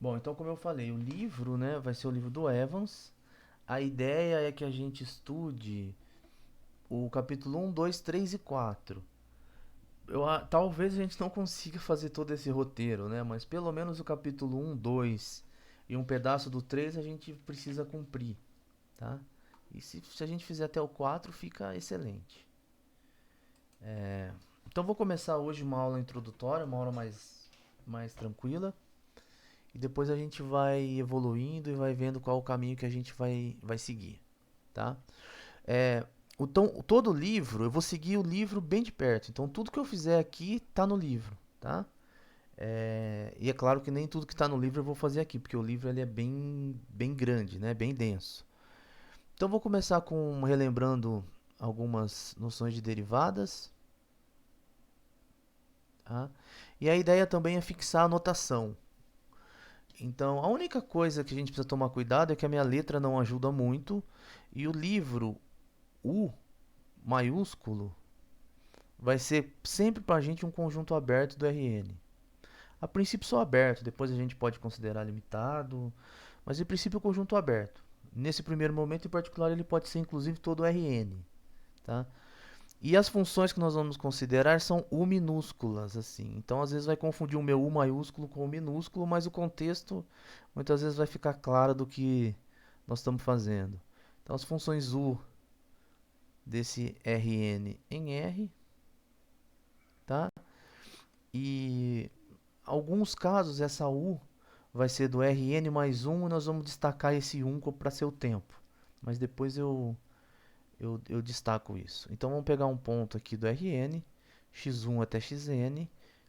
Bom, então como eu falei, o livro, né, vai ser o livro do Evans. A ideia é que a gente estude o capítulo um, 2, 3 e 4. Talvez a gente não consiga fazer todo esse roteiro, né? Mas pelo menos o capítulo um, 2 e um pedaço do 3 a gente precisa cumprir, tá? E se a gente fizer até o 4 fica excelente. Então vou começar hoje uma aula introdutória, uma aula mais tranquila. E depois a gente vai evoluindo e vai vendo qual o caminho que a gente vai seguir, tá? É, todo o livro, eu vou seguir o livro bem de perto. Então tudo que eu fizer aqui tá no livro, tá? E é claro que nem tudo que está no livro eu vou fazer aqui, porque o livro ele é bem grande, né? Bem denso. Então vou começar com relembrando algumas noções de derivadas, tá? E a ideia também é fixar a notação. Então a única coisa que a gente precisa tomar cuidado é que a minha letra não ajuda muito e o livro U maiúsculo vai ser sempre para a gente um conjunto aberto do RN. A princípio só aberto, depois a gente pode considerar limitado, mas em princípio o conjunto aberto. Nesse primeiro momento em particular ele pode ser inclusive todo Rn, tá? E as funções que nós vamos considerar são U minúsculas, assim. Então às vezes vai confundir o meu U maiúsculo com o minúsculo, mas o contexto muitas vezes vai ficar claro do que nós estamos fazendo. Então as funções U desse Rn em R, tá? E alguns casos essa U vai ser do Rn mais 1 e nós vamos destacar esse 1 para ser o tempo. Mas depois eu destaco isso. Então vamos pegar um ponto aqui do Rn, x1 até xn.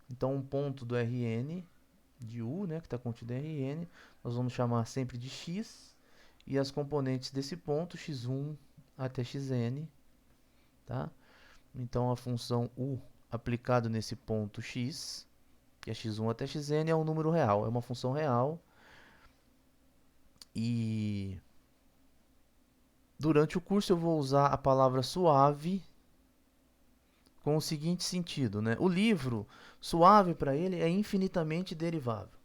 Então um ponto do Rn de U, né, que está contido em Rn, nós vamos chamar sempre de x. E as componentes desse ponto, x1 até xn. Tá? Então a função U aplicado nesse ponto x, que é x1 até xn, é um número real, é uma função real. E durante o curso eu vou usar a palavra suave com o seguinte sentido, né? O livro, suave para ele é infinitamente derivável.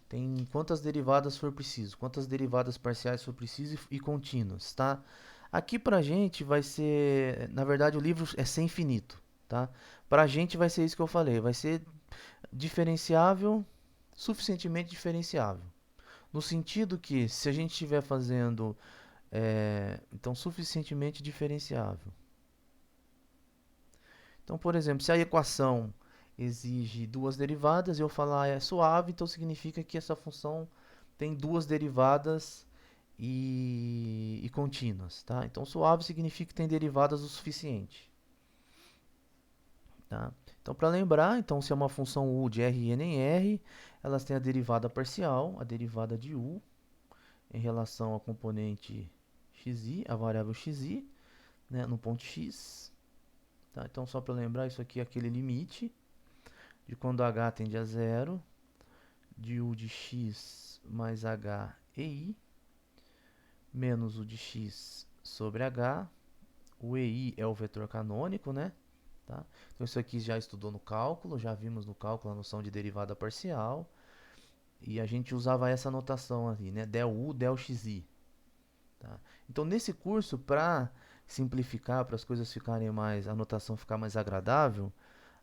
Tem quantas derivadas for preciso, quantas derivadas parciais for preciso e contínuas, tá? Aqui pra gente vai ser, na verdade o livro é sem infinito, tá? Pra gente vai ser isso que eu falei, vai ser diferenciável, suficientemente diferenciável. No sentido que se a gente estiver fazendo, então suficientemente diferenciável. Então, por exemplo, se a equação exige duas derivadas e eu falar é suave, então significa que essa função tem duas derivadas e contínuas, tá? Então, suave significa que tem derivadas o suficiente, tá? Então, para lembrar, então se é uma função u de Rn em R, elas têm a derivada parcial, a derivada de u em relação ao componente xi, a variável xi, né, no ponto x, tá? Então, só para lembrar, isso aqui é aquele limite de quando h tende a zero, de u de x mais h e i, menos o de x sobre h. O EI é o vetor canônico, né? Tá? Então isso aqui já estudou no cálculo, já vimos no cálculo a noção de derivada parcial. E a gente usava essa notação ali, né? Del U, del xi. Tá? Então nesse curso, para simplificar, para as coisas ficarem mais, a notação ficar mais agradável,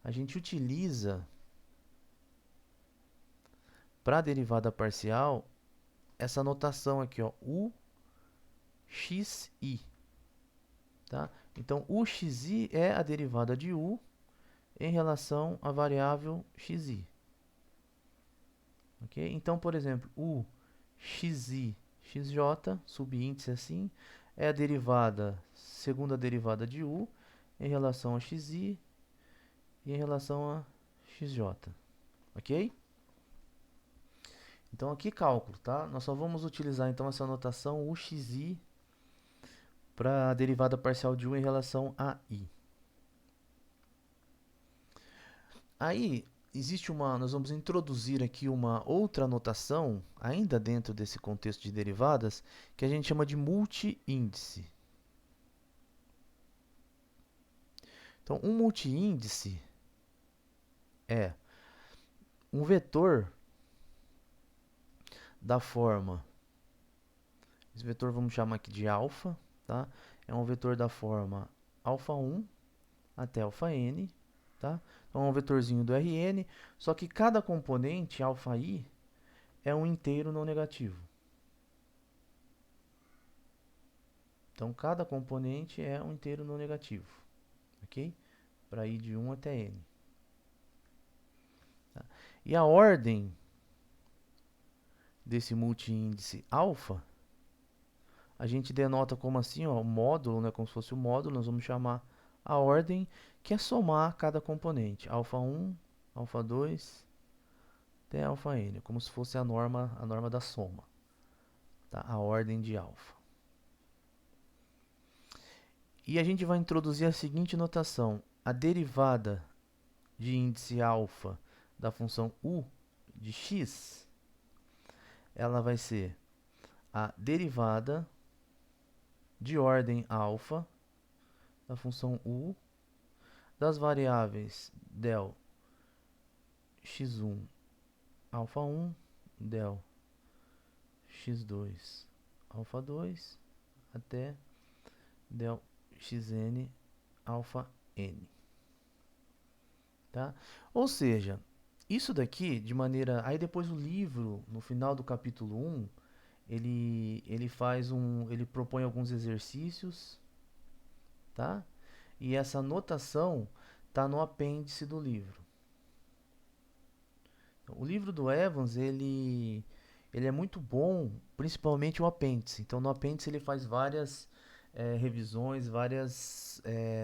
a gente utiliza para a derivada parcial essa notação aqui, ó, u xi, tá? Então o xi é a derivada de u em relação à variável xi, ok? Então, por exemplo, o xi xj, subíndice assim, é a derivada, segunda derivada de u em relação a xi e em relação a xj, ok? Então aqui cálculo, tá? Nós só vamos utilizar então essa notação uxi para a derivada parcial de u em relação a i. Aí existe nós vamos introduzir aqui uma outra notação, ainda dentro desse contexto de derivadas, que a gente chama de multiíndice. Então, um multiíndice é um vetor da forma, esse vetor vamos chamar aqui de alfa, tá? É um vetor da forma alfa 1 até alfa n, tá? Então é um vetorzinho do Rn, só que cada componente, alfa i, é um inteiro não negativo. Então cada componente é um inteiro não negativo, ok? Para ir de 1 até n. Tá? E a ordem desse multiíndice alfa, a gente denota como assim, ó, o módulo, né, como se fosse o módulo, nós vamos chamar a ordem, que é somar cada componente, alfa 1, alfa 2, até alfa n, como se fosse a norma da soma, tá? A ordem de alfa. E a gente vai introduzir a seguinte notação: a derivada de índice alfa da função u de x, ela vai ser a derivada de ordem alfa da função u das variáveis del x1 alfa 1, del x2 alfa 2 até del xn alfa n, tá? Ou seja, isso daqui de maneira, aí depois o livro no final do capítulo 1, ele propõe alguns exercícios, tá? E essa notação está no apêndice do livro. O livro do Evans, ele é muito bom, principalmente o apêndice. Então, no apêndice ele faz várias revisões, várias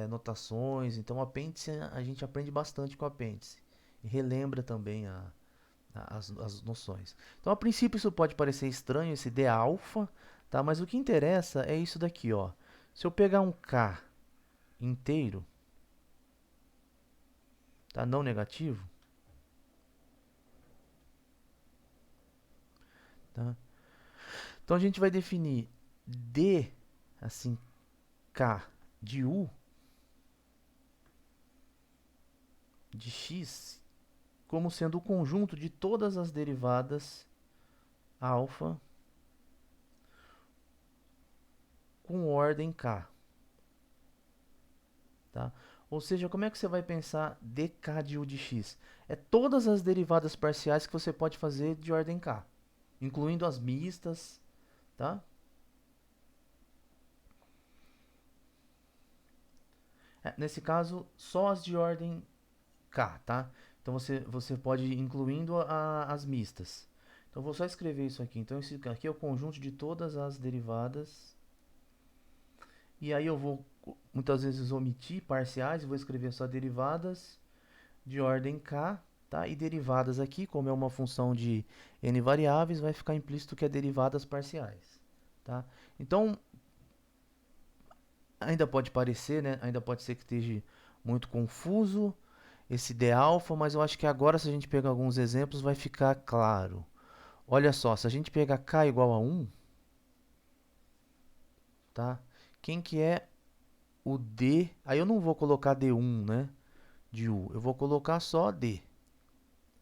notações. Então, o apêndice, a gente aprende bastante com o apêndice. E relembra também as noções. Então, a princípio, isso pode parecer estranho, esse d alfa, tá? Mas o que interessa é isso daqui, ó. Se eu pegar um k inteiro, tá? Não negativo, tá? Então a gente vai definir d, assim, k de u de x como sendo o conjunto de todas as derivadas alfa com ordem k, tá? Ou seja, como é que você vai pensar dk de u de x? É todas as derivadas parciais que você pode fazer de ordem k, incluindo as mistas, tá? Nesse caso, só as de ordem k, tá? Então você pode ir incluindo as mistas. Então vou só escrever isso aqui. Então esse aqui é o conjunto de todas as derivadas. E aí eu vou muitas vezes omitir parciais, vou escrever só derivadas de ordem k, tá? E derivadas aqui, como é uma função de n variáveis, vai ficar implícito que é derivadas parciais, tá? Então ainda pode parecer, né? Ainda pode ser que esteja muito confuso esse d alfa, mas eu acho que agora, se a gente pegar alguns exemplos, vai ficar claro. Olha só, se a gente pegar k igual a 1, tá? Quem que é o d? Aí eu não vou colocar d1, né? De u. Eu vou colocar só d,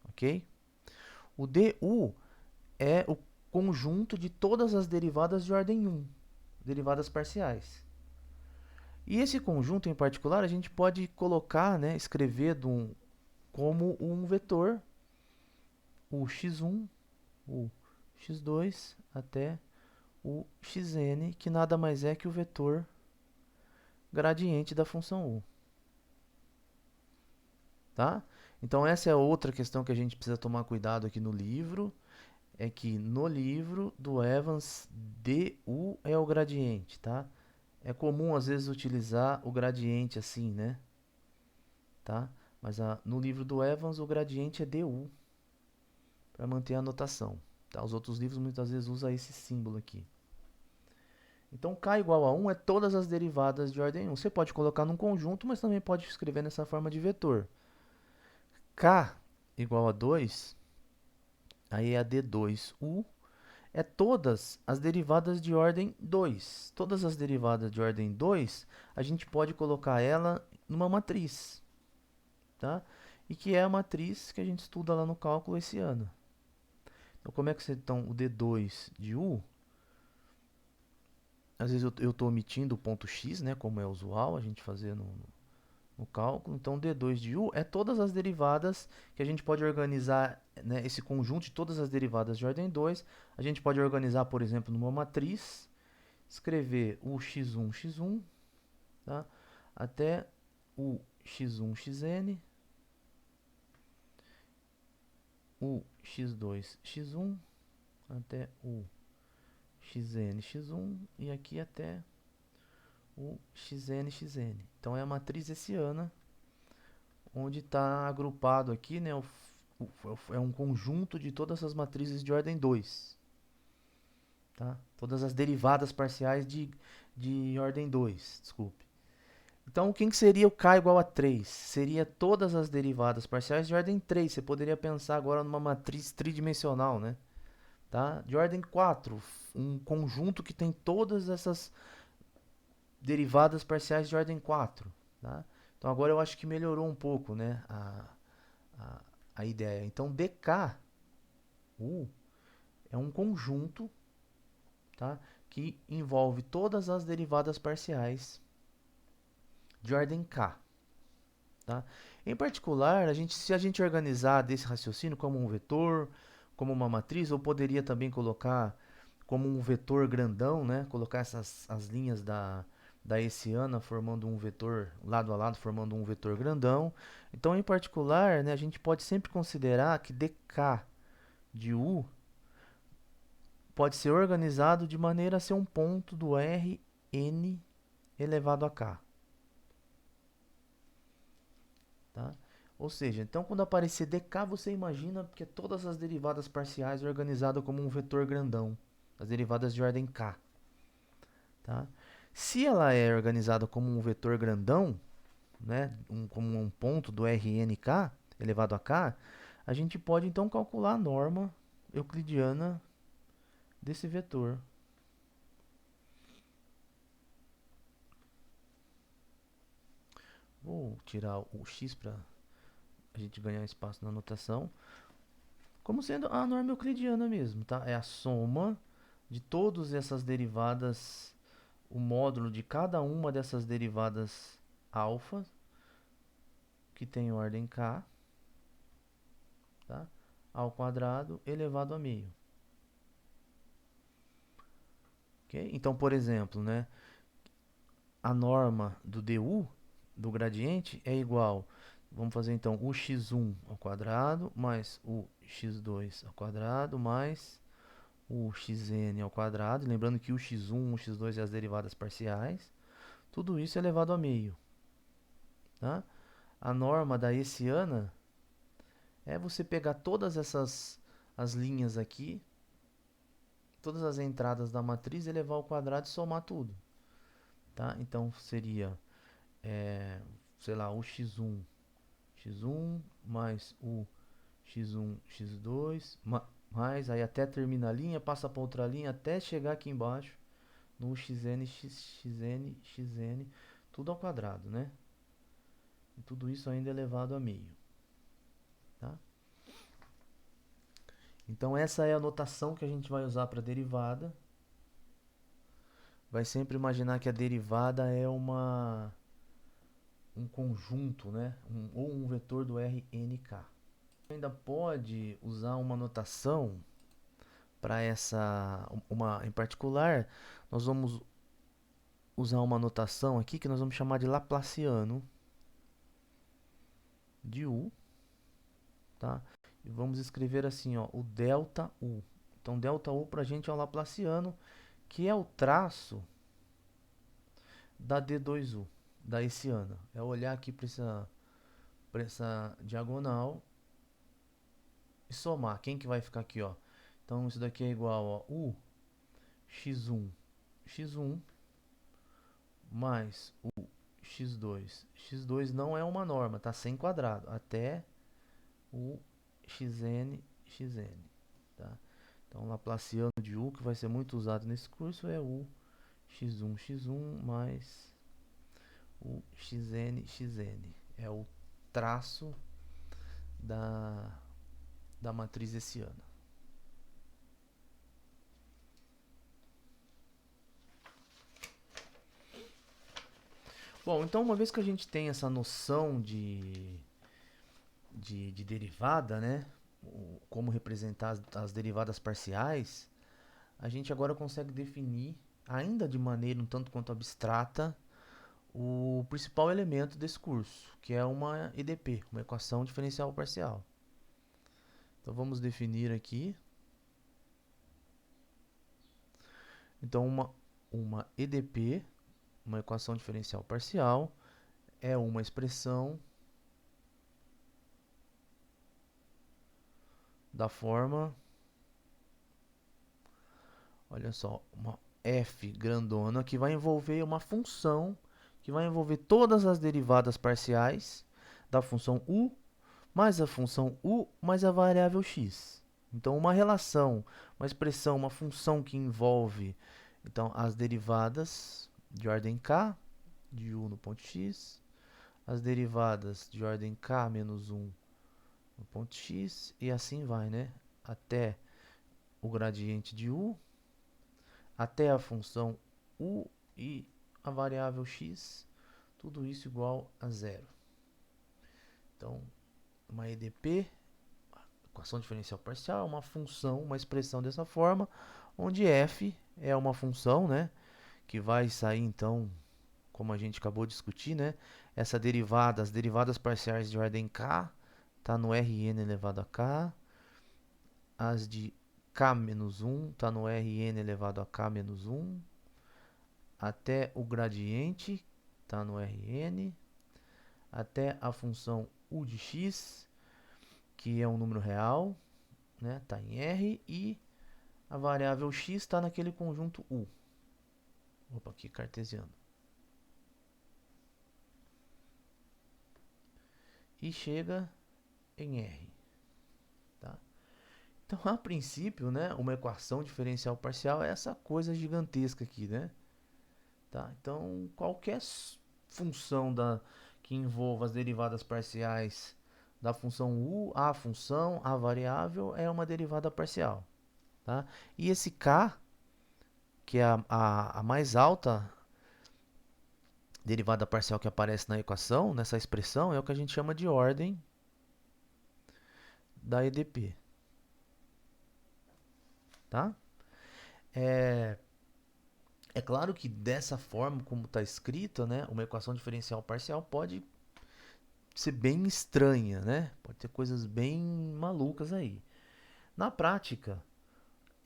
ok? O du é o conjunto de todas as derivadas de ordem 1, derivadas parciais. E esse conjunto em particular, a gente pode colocar, né, escrever como um vetor, o x1, o x2 até o xn, que nada mais é que o vetor gradiente da função u. Tá? Então essa é outra questão que a gente precisa tomar cuidado aqui no livro, é que no livro do Evans, du é o gradiente, tá? É comum às vezes utilizar o gradiente assim, né? Tá? Mas no livro do Evans o gradiente é du, para manter a notação. Tá? Os outros livros muitas vezes usam esse símbolo aqui. Então, k igual a 1 é todas as derivadas de ordem 1. Você pode colocar num conjunto, mas também pode escrever nessa forma de vetor. K igual a 2, aí é a d2u, é todas as derivadas de ordem 2. Todas as derivadas de ordem 2, a gente pode colocar ela numa matriz, tá? E que é a matriz que a gente estuda lá no cálculo esse ano. Então, como é que você... Então, o D2 de U... Às vezes eu estou omitindo o ponto X, né? Como é usual a gente fazer no cálculo. Então, D2 de U é todas as derivadas que a gente pode organizar, né, esse conjunto de todas as derivadas de ordem 2. A gente pode organizar, por exemplo, numa matriz, escrever o x1, tá, até o x1, o x2, até o xn, e aqui até o xn. Então é a matriz hessiana, onde está agrupado aqui, né, é um conjunto de todas as matrizes de ordem 2. Tá? Todas as derivadas parciais de ordem 2, desculpe. Então, quem que seria o k igual a 3? Seria todas as derivadas parciais de ordem 3. Você poderia pensar agora numa matriz tridimensional, né? Tá? De ordem 4, um conjunto que tem todas essas derivadas parciais de ordem 4. Tá? Então, agora eu acho que melhorou um pouco, né, a, a ideia. Então, dk é um conjunto, tá, que envolve todas as derivadas parciais de ordem k. Tá? Em particular, se a gente organizar desse raciocínio como um vetor, como uma matriz, ou poderia também colocar como um vetor grandão, né? Colocar as linhas da hessiana formando um vetor lado a lado, formando um vetor grandão. Então, em particular, né, a gente pode sempre considerar que dk de u pode ser organizado de maneira a ser um ponto do Rn elevado a k. Tá? Ou seja, então quando aparecer dk, você imagina que todas as derivadas parciais organizadas como um vetor grandão, as derivadas de ordem k. Tá? Se ela é organizada como um vetor grandão, né, como um ponto do Rnk elevado a k, a gente pode então calcular a norma euclidiana desse vetor. Vou tirar o x para a gente ganhar espaço na notação. Como sendo a norma euclidiana mesmo, tá? É a soma de todas essas derivadas, o módulo de cada uma dessas derivadas alfa, que tem ordem k, tá? Ao quadrado elevado a meio. Okay? Então, por exemplo, né, a norma do du, do gradiente, é igual, vamos fazer então o x1 ao quadrado, mais o x2 ao quadrado, mais o xn ao quadrado, lembrando que o x1, o x2 e as derivadas parciais, tudo isso é elevado a meio. Tá? A norma da hessiana é você pegar todas as linhas aqui, todas as entradas da matriz, elevar ao quadrado e somar tudo. Tá? Então seria, sei lá, o x1 mais o x2, mais, aí até termina a linha, passa para outra linha, até chegar aqui embaixo, no xn, tudo ao quadrado, né? E tudo isso ainda elevado a meio. Tá? Então essa é a notação que a gente vai usar para derivada. Vai sempre imaginar que a derivada é um conjunto, né? Ou um vetor do Rnk. Ainda pode usar uma notação para em particular, nós vamos usar uma notação aqui que nós vamos chamar de Laplaciano de U, tá? E vamos escrever assim, ó, o delta U. Então, delta U para a gente é o Laplaciano, que é o traço da D2U, da hessiana. É olhar aqui para essa diagonal e somar. Quem que vai ficar aqui, ó? Então, isso daqui é igual a U x1 mais o x2. X2 não é uma norma, tá sem quadrado, até o xn. Tá? Então, Laplaciano de U, que vai ser muito usado nesse curso, é o x1 mais o xn. É o traço da matriz hessiana. Bom, então uma vez que a gente tem essa noção de derivada, né? Como representar as derivadas parciais, a gente agora consegue definir, ainda de maneira um tanto quanto abstrata, o principal elemento desse curso, que é uma EDP, uma equação diferencial parcial. Então vamos definir aqui. Então uma EDP, uma equação diferencial parcial, é uma expressão da forma, olha só, uma f grandona que vai envolver uma função que vai envolver todas as derivadas parciais da função u mais a função u mais a variável x. Então uma relação, uma expressão, uma função que envolve então as derivadas de ordem k de u no ponto x, as derivadas de ordem k menos 1 no ponto x e assim vai, né? Até o gradiente de u, até a função u e a variável x, tudo isso igual a zero. Então, uma EDP, equação diferencial parcial, é uma função, uma expressão dessa forma, onde f é uma função, né, que vai sair então, como a gente acabou de discutir, né, essa derivada, as derivadas parciais de ordem k, está no Rn elevado a k, as de k menos 1 está no Rn elevado a k menos 1, até o gradiente está no Rn, até a função u de x, que é um número real, né, está em R, e a variável x está naquele conjunto u. Opa, aqui cartesiano. E chega em R. Tá? Então, a princípio, né, uma equação diferencial parcial é essa coisa gigantesca aqui, né? Tá? Então, qualquer função que envolva as derivadas parciais da função u, a função, a variável, é uma derivada parcial. Tá? E esse k, que é a mais alta derivada parcial que aparece na equação, nessa expressão, é o que a gente chama de ordem da EDP. Tá? É claro que dessa forma como está escrita, né, uma equação diferencial parcial pode ser bem estranha, né? Pode ter coisas bem malucas aí. Na prática,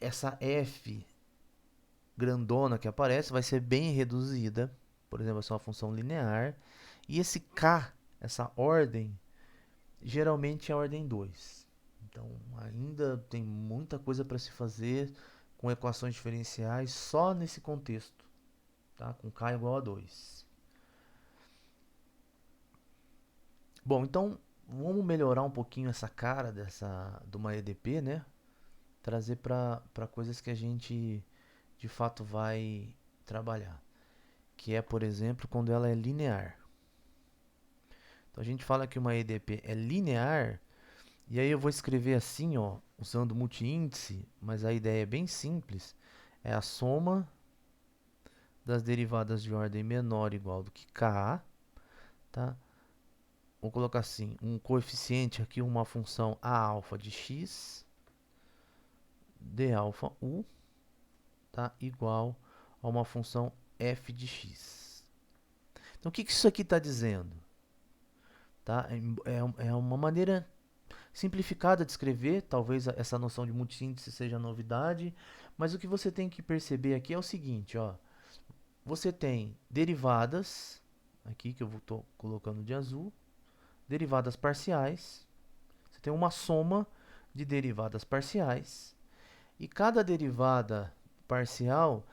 essa f grandona que aparece vai ser bem reduzida. Por exemplo, vai ser uma função linear. E esse k, essa ordem, geralmente é a ordem 2. Então, ainda tem muita coisa para se fazer com equações diferenciais só nesse contexto, tá? Com k igual a 2. Bom, então vamos melhorar um pouquinho essa cara de uma EDP, né? Trazer para coisas que a gente de fato vai trabalhar, que é, por exemplo, quando ela é linear. Então a gente fala que uma EDP é linear, e aí eu vou escrever assim, ó, usando multiíndice, mas a ideia é bem simples, é a soma das derivadas de ordem menor ou igual do que k, tá? Vou colocar assim, um coeficiente aqui, uma função a alfa de x, d alfa u, tá? Igual a uma função f de x. Então o que isso aqui está dizendo? Tá? É uma maneira simplificada de escrever, talvez essa noção de multiíndice seja novidade, mas o que você tem que perceber aqui é o seguinte, ó, você tem derivadas, aqui que eu estou colocando de azul, derivadas parciais, você tem uma soma de derivadas parciais, e cada derivada parcial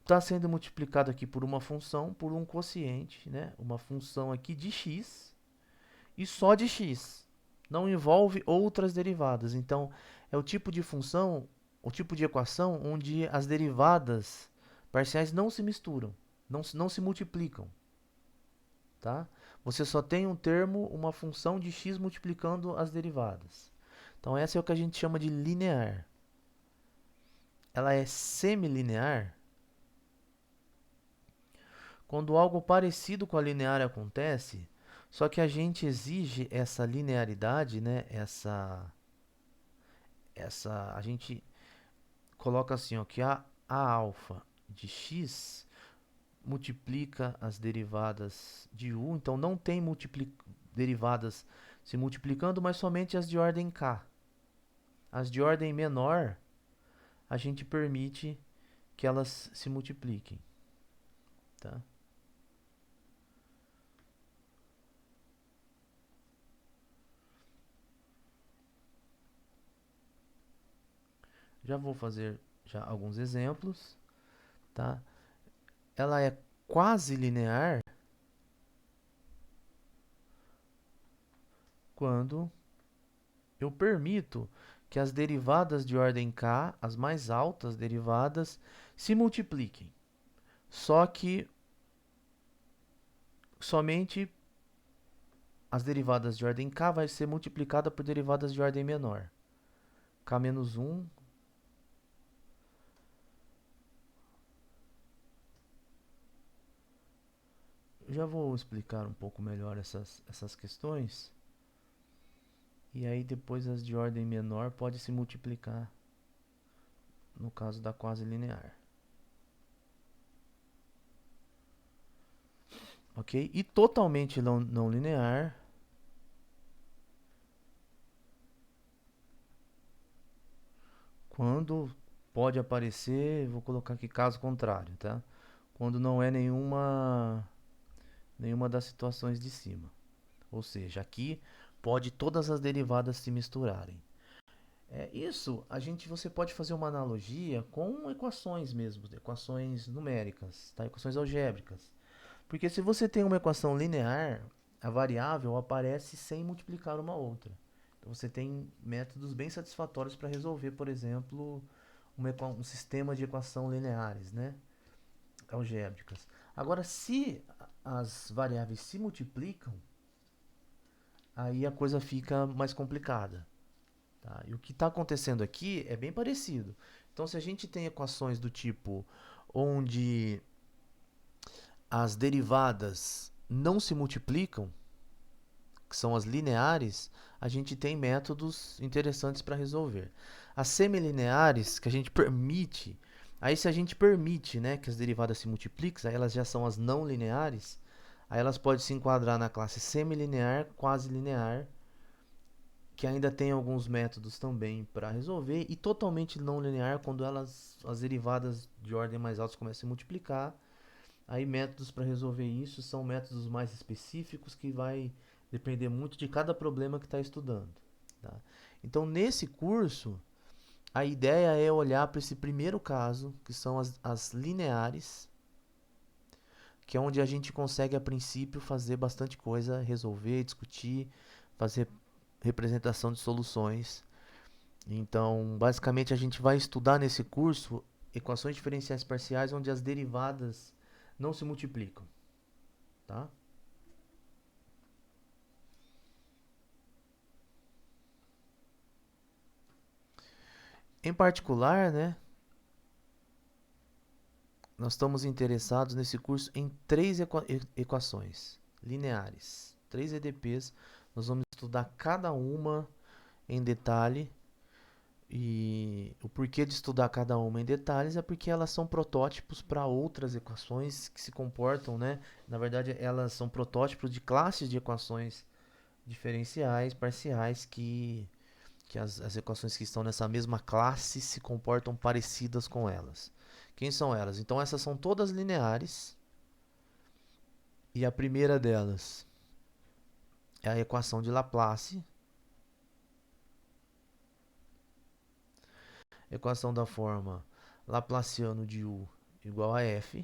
está sendo multiplicada aqui por uma função, por um quociente, né? Uma função aqui de x, e só de x. Não envolve outras derivadas. Então, é o tipo de função, o tipo de equação onde as derivadas parciais não se misturam, não se multiplicam. Tá? Você só tem um termo, uma função de x multiplicando as derivadas. Então, essa é o que a gente chama de linear. Ela é semilinear Quando algo parecido com a linear acontece, só que a gente exige essa linearidade, né? A gente coloca assim, ó, que a alfa de x multiplica as derivadas de u, então não tem derivadas se multiplicando, mas somente as de ordem k. As de ordem menor, a gente permite que elas se multipliquem, tá? Já vou fazer já alguns exemplos, tá? Ela é quase linear quando eu permito que as derivadas de ordem k, as mais altas derivadas, se multipliquem. Só que somente as derivadas de ordem k vai ser multiplicada por derivadas de ordem menor. K menos 1. Já vou explicar um pouco melhor essas questões. E aí depois as de ordem menor pode se multiplicar no caso da quase linear. Ok? E totalmente não linear quando pode aparecer, vou colocar aqui caso contrário, tá? Quando não é nenhuma das situações de cima. Ou seja, aqui pode todas as derivadas se misturarem. Isso, você pode fazer uma analogia com equações mesmo, equações numéricas, tá? Equações algébricas. Porque se você tem uma equação linear, a variável aparece sem multiplicar uma outra. Então você tem métodos bem satisfatórios para resolver, por exemplo, um sistema de equação lineares, né? Algébricas. Agora, se as variáveis se multiplicam, aí a coisa fica mais complicada. Tá? E o que está acontecendo aqui é bem parecido. Então, se a gente tem equações do tipo onde as derivadas não se multiplicam, que são as lineares, a gente tem métodos interessantes para resolver. As semilineares, que a gente permite, aí se a gente permite, né, que as derivadas se multipliquem, aí elas já são as não lineares, aí elas podem se enquadrar na classe semilinear, quase linear, que ainda tem alguns métodos também para resolver, e totalmente não linear, quando as derivadas de ordem mais alta começam a se multiplicar. Aí métodos para resolver isso são métodos mais específicos que vai depender muito de cada problema que está estudando. Tá? Então, nesse curso, a ideia é olhar para esse primeiro caso, que são as lineares, que é onde a gente consegue, a princípio, fazer bastante coisa, resolver, discutir, fazer representação de soluções. Então, basicamente, a gente vai estudar nesse curso equações diferenciais parciais onde as derivadas não se multiplicam. Tá? Em particular, né, nós estamos interessados nesse curso em três equações lineares, três EDPs. Nós vamos estudar cada uma em detalhe. E o porquê de estudar cada uma em detalhes é porque elas são protótipos para outras equações que se comportam, né? Na verdade, elas são protótipos de classes de equações diferenciais, parciais, que as equações que estão nessa mesma classe se comportam parecidas com elas. Quem são elas? Então, essas são todas lineares. E a primeira delas é a equação de Laplace. Equação da forma Laplaciano de U igual a F.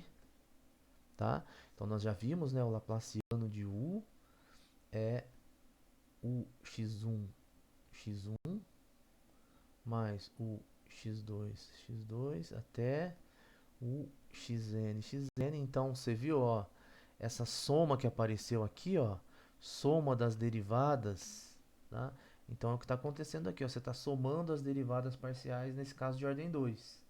Tá? Então, nós já vimos, né, o Laplaciano de U é o x1 mais o x2 até o xn. Então, você viu, ó, essa soma que apareceu aqui, ó, soma das derivadas, tá? Então, é o que está acontecendo aqui, ó, você está somando as derivadas parciais, nesse caso de ordem 2,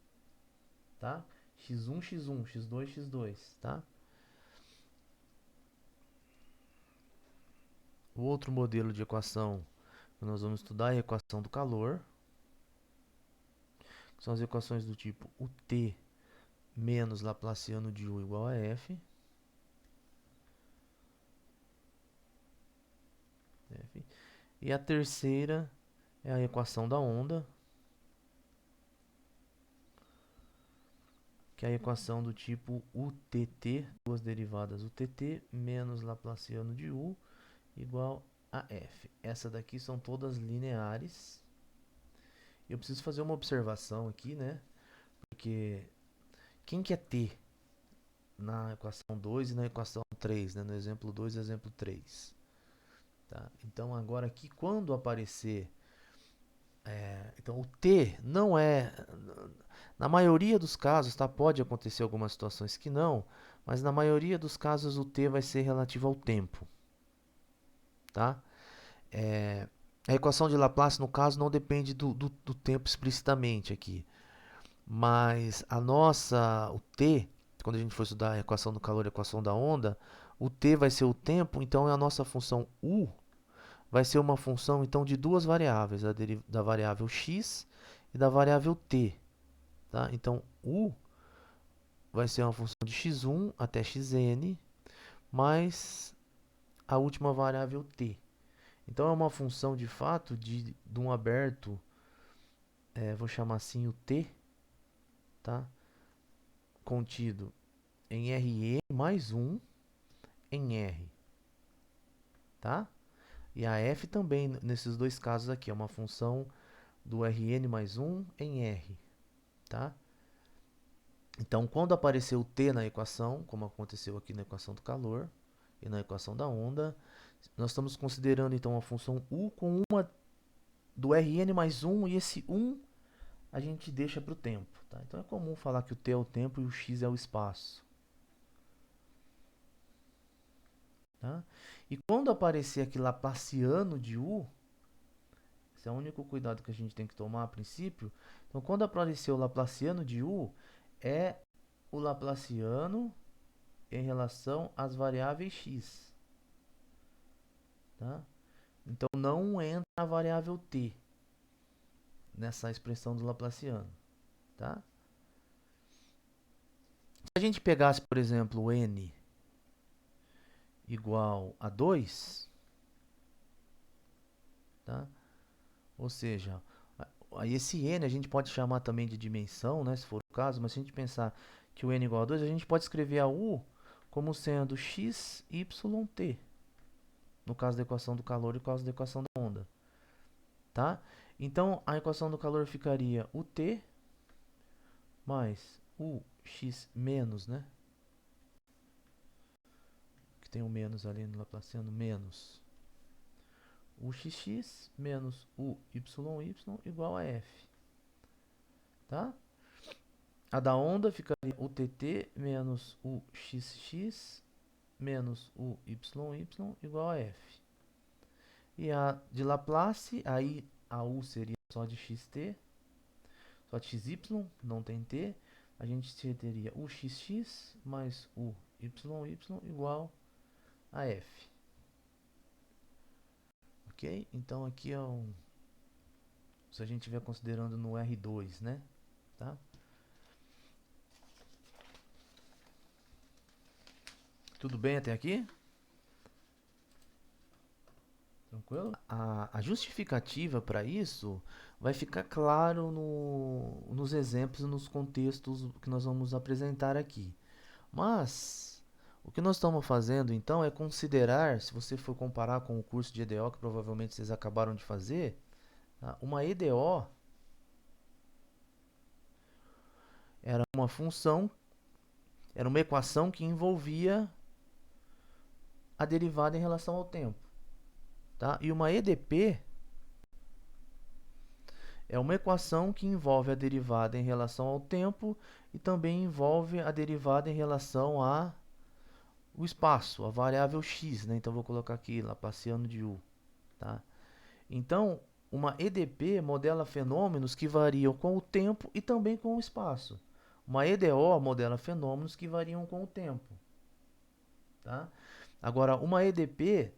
tá? x1, x2, x2, tá? O outro modelo de equação que nós vamos estudar é a equação do calor. Que são as equações do tipo o T menos Laplaciano de U igual a F. E a terceira é a equação da onda, que é a equação do tipo UTT, duas derivadas UTT menos Laplaciano de U igual a F. Essa daqui são todas lineares. Eu preciso fazer uma observação aqui, né? Porque quem que é T na equação 2 e na equação 3, né? No exemplo 2 e exemplo 3. Tá? Então agora aqui quando aparecer então o T não é, na maioria dos casos, tá? Pode acontecer algumas situações que não, mas na maioria dos casos o T vai ser relativo ao tempo, tá? A equação de Laplace no caso não depende do tempo explicitamente aqui, mas o T, quando a gente for estudar a equação do calor e a equação da onda, o T vai ser o tempo, então a nossa função U vai ser uma função então de duas variáveis, da variável x e da variável t. Tá? Então, u vai ser uma função de x1 até xn, mais a última variável t. Então, é uma função de fato de um aberto, vou chamar assim o t, tá? Contido em Rn mais 1 em R. Tá? E a f também, nesses dois casos aqui, é uma função do Rn mais 1 em R. Tá? Então, quando aparecer o T na equação, como aconteceu aqui na equação do calor e na equação da onda, nós estamos considerando então a função U com uma do Rn mais 1 e esse 1 a gente deixa para o tempo. Tá? Então é comum falar que o T é o tempo e o X é o espaço. Tá? E quando aparecer aqui Laplaciano de U, esse é o único cuidado que a gente tem que tomar a princípio. Então, quando aparecer o Laplaciano de U, é o Laplaciano em relação às variáveis x. Tá? Então não entra a variável t nessa expressão do Laplaciano. Tá? Se a gente pegasse, por exemplo, o n igual a 2, tá? Ou seja, aí esse n a gente pode chamar também de dimensão, né, se for o caso, mas se a gente pensar que o n igual a 2, a gente pode escrever a u como sendo x, y, t. No caso da equação do calor e no caso da equação da onda. Tá? Então, a equação do calor ficaria o t mais o x menos, né? Que tem o menos ali no Laplaciano, menos o xx menos o yy igual a f. Tá? A da onda ficaria o tt menos o xx menos o yy igual a f. E a de Laplace, aí a u seria só de xt, só de xy, não tem t. A gente teria o xx mais o yy igual a f. Ok? Então aqui é um... Se a gente estiver considerando no R2, né? Tá? Tudo bem até aqui? Tranquilo? A justificativa para isso vai ficar claro nos exemplos e nos contextos que nós vamos apresentar aqui. Mas o que nós estamos fazendo então é considerar, se você for comparar com o curso de EDO que provavelmente vocês acabaram de fazer, tá? Uma EDO era uma função, era uma equação que envolvia a derivada em relação ao tempo. Tá? E uma EDP é uma equação que envolve a derivada em relação ao tempo e também envolve a derivada em relação ao espaço, a variável x. Né? Então, vou colocar aqui Laplaciano de U. Tá? Então, uma EDP modela fenômenos que variam com o tempo e também com o espaço. Uma EDO modela fenômenos que variam com o tempo. Tá? Agora, uma EDP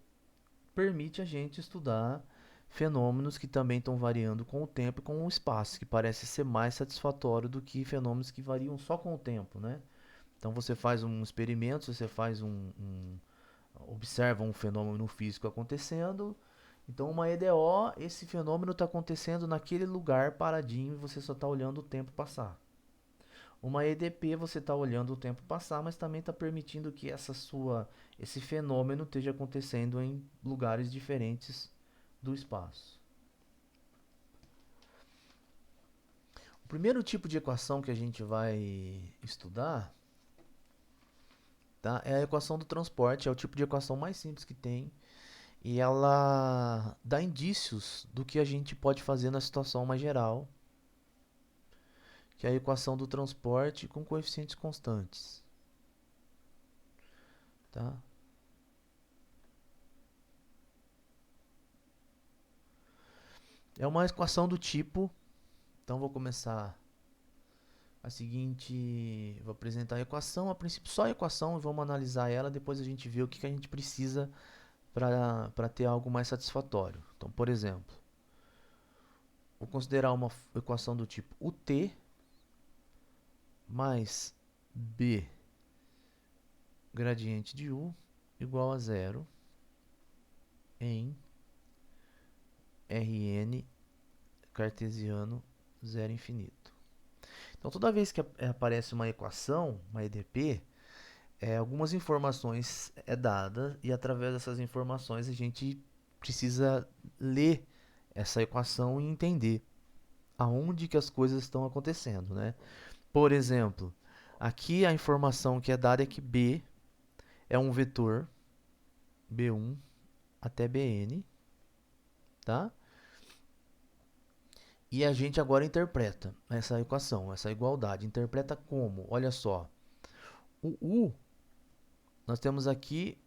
permite a gente estudar fenômenos que também estão variando com o tempo e com o espaço, que parece ser mais satisfatório do que fenômenos que variam só com o tempo, né? Então você faz um experimento, você faz observa um fenômeno físico acontecendo. Então uma EDO, esse fenômeno está acontecendo naquele lugar paradinho e você só está olhando o tempo passar. Uma EDP você está olhando o tempo passar, mas também está permitindo que esse fenômeno esteja acontecendo em lugares diferentes do espaço. O primeiro tipo de equação que a gente vai estudar, tá, é a equação do transporte. É o tipo de equação mais simples que tem e ela dá indícios do que a gente pode fazer na situação mais geral, que é a equação do transporte com coeficientes constantes, tá? É uma equação do tipo, então vou começar vou apresentar a equação, a princípio só a equação, vamos analisar ela, depois a gente vê o que a gente precisa para ter algo mais satisfatório. Então, por exemplo, vou considerar uma equação do tipo UT mais B gradiente de U igual a zero em Rn cartesiano zero infinito. Então, toda vez que aparece uma equação, uma EDP, algumas informações dadas e através dessas informações a gente precisa ler essa equação e entender aonde que as coisas estão acontecendo, né? Por exemplo, aqui a informação que é dada é que B é um vetor B1 até Bn, tá? E a gente agora interpreta essa equação, essa igualdade. Interpreta como? Olha só. O U, nós temos aqui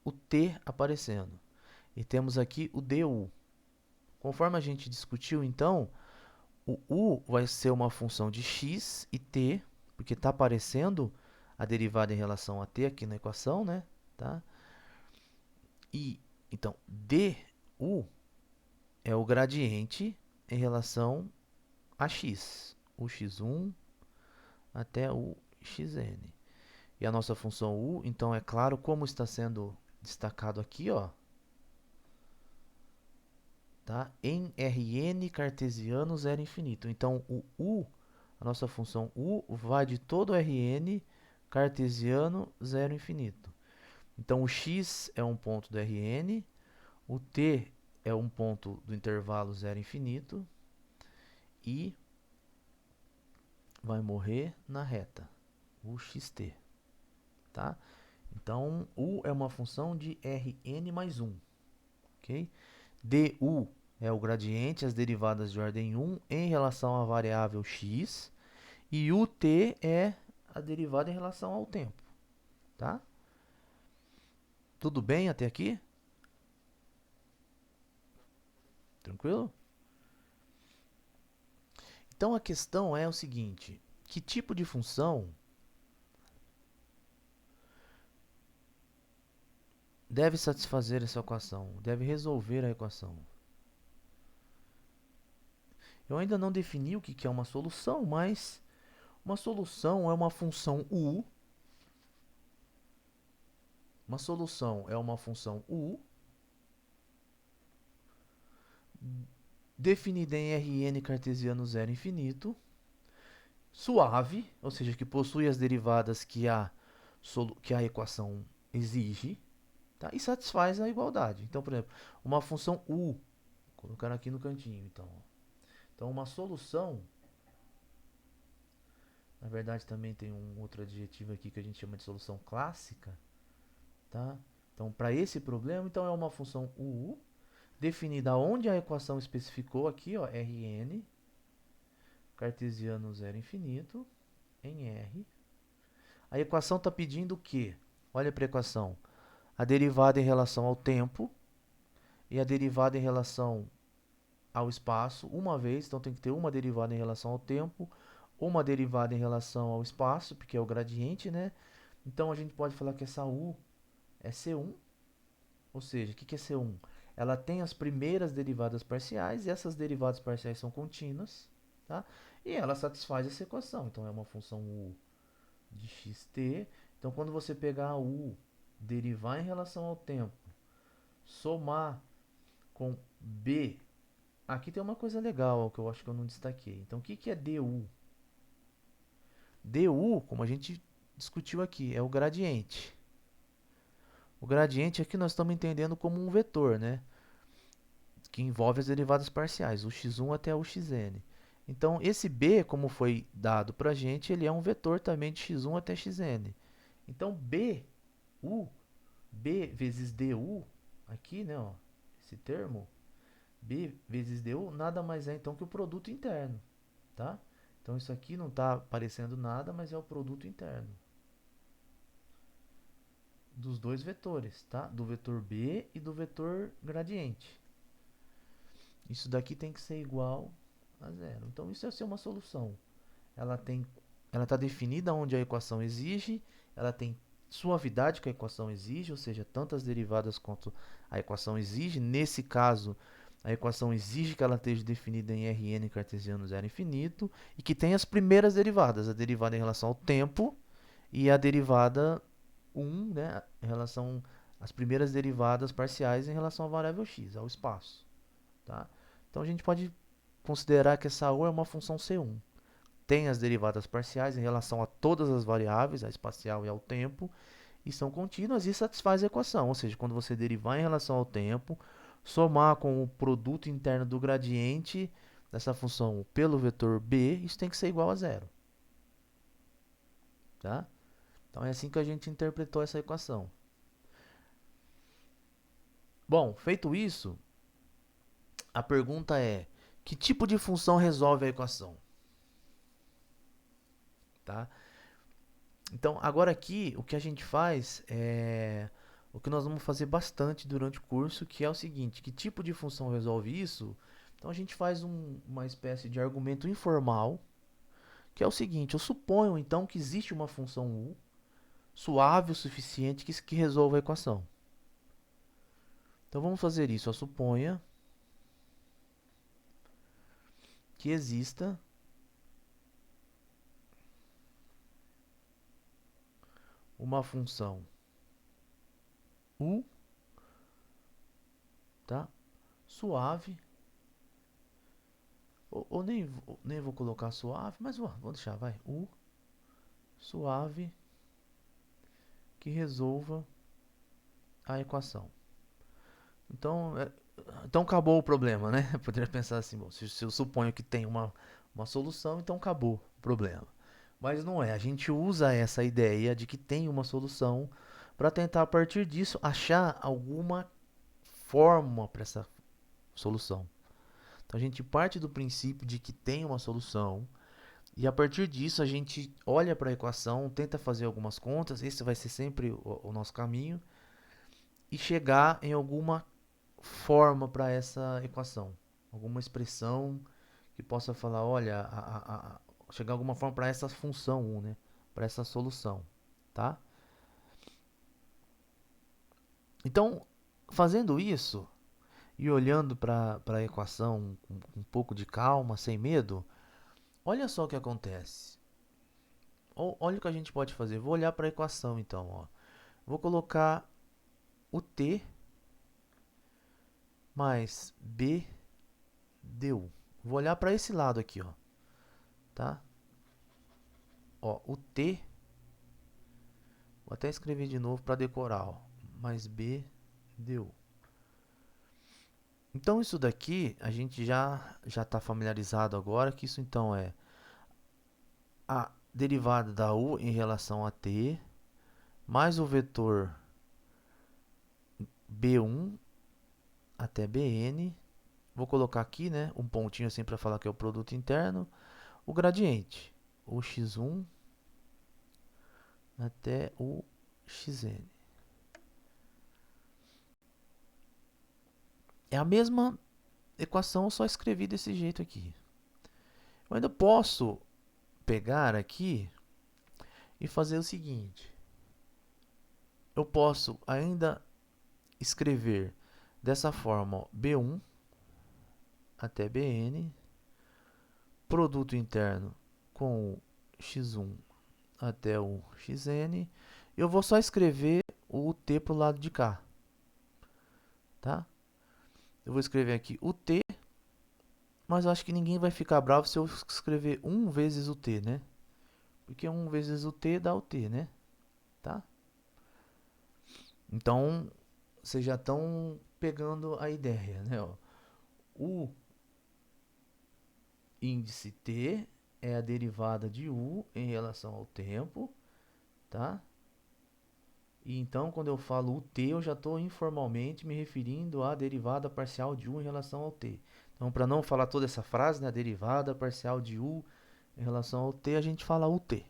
o T aparecendo. E temos aqui o DU. Conforme a gente discutiu, então, o U vai ser uma função de x e t, porque está aparecendo a derivada em relação a t aqui na equação, né? Tá? E, então, du é o gradiente em relação a x. O x1 até o xn. E a nossa função u, então, é claro, como está sendo destacado aqui, ó, tá? Em Rn cartesiano zero infinito. Então, o u, a nossa função u, vai de todo Rn cartesiano zero infinito. Então, o x é um ponto do Rn, o t é um ponto do intervalo zero infinito e vai morrer na reta, o xt, tá? Então, u é uma função de Rn mais 1, ok? du é o gradiente, as derivadas de ordem 1 em relação à variável x. E ut é a derivada em relação ao tempo. Tá? Tudo bem até aqui? Tranquilo? Então a questão é o seguinte: que tipo de função deve satisfazer essa equação? Deve resolver a equação? Eu ainda não defini o que é uma solução, mas uma solução é uma função u. Uma solução é uma função u definida em Rn cartesiano zero infinito, suave, ou seja, que possui as derivadas que a equação exige, tá? E satisfaz a igualdade. Então, por exemplo, uma função u, colocando aqui no cantinho, então uma solução, na verdade também tem um outro adjetivo aqui que a gente chama de solução clássica, tá? Então, para esse problema, então é uma função u definida onde a equação especificou aqui, ó, Rn cartesiano zero infinito em R. A equação está pedindo o quê? Olha para a equação. A derivada em relação ao tempo e a derivada em relação ao espaço uma vez. Então tem que ter uma derivada em relação ao tempo, uma derivada em relação ao espaço, porque é o gradiente, né? Então a gente pode falar que essa U é C1. Ou seja, o que é C1? ela tem as primeiras derivadas parciais, e essas derivadas parciais são contínuas, tá? E ela satisfaz essa equação. Então é uma função u de xt. Então quando você pegar a u, derivar em relação ao tempo, somar com b, aqui tem uma coisa legal que eu acho que eu não destaquei. Então o que que é du? Du, como a gente discutiu aqui, é o gradiente. O gradiente aqui nós estamos entendendo como um vetor, né? Que envolve as derivadas parciais, o x1 até o xn. Então, esse b, como foi dado para a gente, ele é um vetor também de x1 até xn. Então, b vezes du, aqui, né, ó, esse termo, b vezes du, nada mais é então que o produto interno, tá? Então, isso aqui não está aparecendo nada, mas é o produto interno dos dois vetores, tá? Do vetor b e do vetor gradiente. Isso daqui tem que ser igual a zero. Então, isso é ser uma solução. Ela está definida onde a equação exige, ela tem suavidade que a equação exige, ou seja, tantas derivadas quanto a equação exige. Nesse caso, a equação exige que ela esteja definida em Rn cartesiano zero infinito e que tenha as primeiras derivadas, a derivada em relação ao tempo e a derivada 1, né, em relação às primeiras derivadas parciais em relação à variável x, ao espaço. Tá? Então a gente pode considerar que essa U é uma função C1. Tem as derivadas parciais em relação a todas as variáveis, a espacial e ao tempo, e são contínuas e satisfaz a equação. Ou seja, quando você derivar em relação ao tempo, somar com o produto interno do gradiente dessa função pelo vetor b, isso tem que ser igual a zero. Tá? Então é assim que a gente interpretou essa equação. Bom, feito isso, a pergunta é: que tipo de função resolve a equação? Tá? Então, agora aqui, o que a gente faz é o que nós vamos fazer bastante durante o curso, que é o seguinte: que tipo de função resolve isso? Então, a gente faz uma espécie de argumento informal, que é o seguinte: eu suponho então que existe uma função u suave o suficiente que resolva a equação. Então, vamos fazer isso. Eu suponha que exista uma função u, tá? Suave. Ou nem vou colocar suave, mas vou deixar, vai. U suave que resolva a equação. Então, então acabou o problema, né? Eu poderia pensar assim, bom, se eu suponho que tem uma solução, então acabou o problema. Mas não é, a gente usa essa ideia de que tem uma solução para tentar a partir disso achar alguma forma para essa solução. Então a gente parte do princípio de que tem uma solução e a partir disso a gente olha para a equação, tenta fazer algumas contas, esse vai ser sempre o nosso caminho, e chegar em alguma forma para essa equação, alguma expressão que possa falar, olha, chegar a alguma forma para essa função 1, né? Para essa solução, tá? Então, fazendo isso e olhando para a equação com um pouco de calma, sem medo, olha só o que acontece. Olha o que a gente pode fazer. Vou olhar para a equação então, ó. Vou colocar o t mais b du. Vou olhar para esse lado aqui, ó, tá? Ó, o t, vou até escrever de novo para decorar, ó, mais b du. Então isso daqui a gente já está familiarizado agora que isso então é a derivada da u em relação a t mais o vetor b1 até bn. Vou colocar aqui, né, um pontinho assim para falar que é o produto interno, o gradiente, o x1 até o xn. É a mesma equação, eu só escrevi desse jeito aqui. Eu ainda posso pegar aqui e fazer o seguinte. Eu posso ainda escrever dessa forma, ó, B1 até Bn, produto interno com o x1 até o xn. Eu vou só escrever o t para o lado de cá, tá? Eu vou escrever aqui o t, mas eu acho que ninguém vai ficar bravo se eu escrever 1 vezes o t, né? Porque 1 vezes o t dá o t, né? Tá? Então, vocês já estão pegando a ideia, né? Ó, o índice t é a derivada de u em relação ao tempo, tá? E então, quando eu falo o t, eu já estou informalmente me referindo à derivada parcial de u em relação ao t. Então, para não falar toda essa frase, né, a derivada parcial de u em relação ao t, a gente fala ut,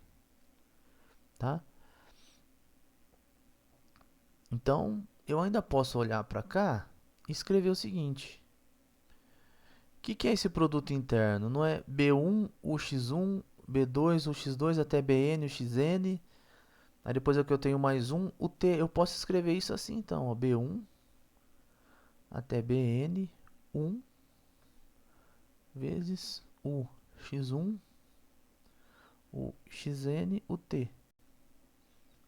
tá? Então, eu ainda posso olhar para cá e escrever o seguinte. O que é esse produto interno? Não é B1, UX1, B2, UX2 até BN, UXN. Aí depois aqui eu tenho mais um, o T. Eu posso escrever isso assim então, ó, B1 até BN, 1 vezes o X1, o XN, o T.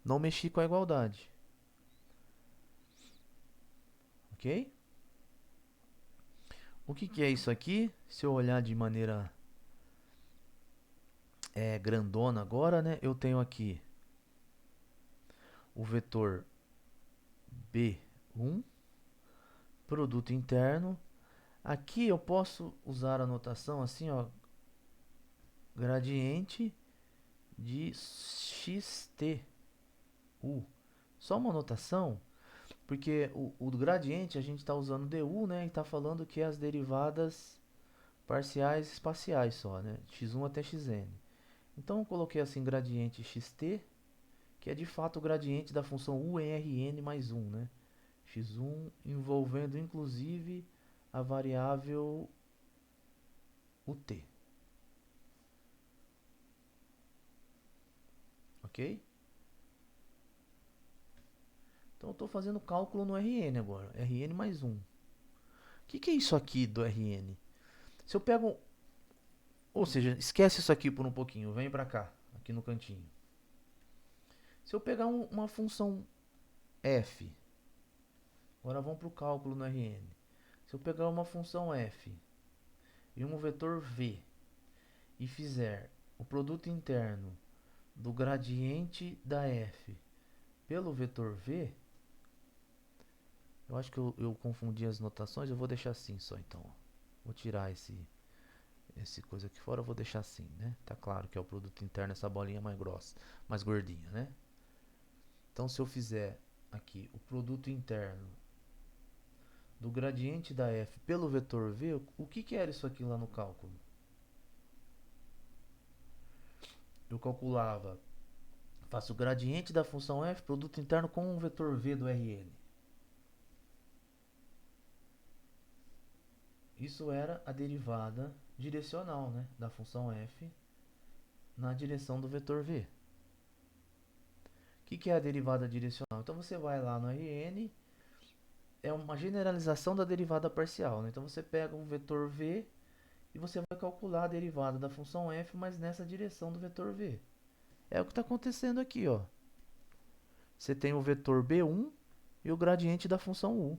Não mexi com a igualdade. Ok? O que é isso aqui? Se eu olhar de maneira grandona agora, né? Eu tenho aqui o vetor B1, produto interno. Aqui eu posso usar a notação assim, ó, gradiente de xt, u. Só uma notação, porque o gradiente a gente está usando du, né, e está falando que é as derivadas parciais espaciais só, né, x1 até xn. Então eu coloquei assim gradiente xt, que é de fato o gradiente da função u em Rn mais 1, né, x1 envolvendo inclusive a variável ut. Ok? Então eu estou fazendo cálculo no Rn agora. Rn mais 1. O que é isso aqui do Rn? Se eu pego... Ou seja, esquece isso aqui por um pouquinho. Vem para cá, aqui no cantinho. Se eu pegar uma função f... Agora vamos para o cálculo no Rn. Se eu pegar uma função f e um vetor v e fizer o produto interno do gradiente da f pelo vetor v... Eu acho que eu confundi as notações. Eu vou deixar assim só então. Vou tirar esse coisa aqui fora, eu vou deixar assim, né? Tá claro que é o produto interno, essa bolinha mais grossa, mais gordinha, né? Então, se eu fizer aqui o produto interno do gradiente da f pelo vetor v, o que era isso aqui lá no cálculo? Eu calculava, faço o gradiente da função f, produto interno com o vetor v do Rn. Isso era a derivada direcional, né, da função f na direção do vetor v. O que é a derivada direcional? Então você vai lá no Rn, é uma generalização da derivada parcial, né? Então você pega um vetor v e você vai calcular a derivada da função f, mas nessa direção do vetor v. É o que está acontecendo aqui, ó. Você tem o vetor b1 e o gradiente da função u.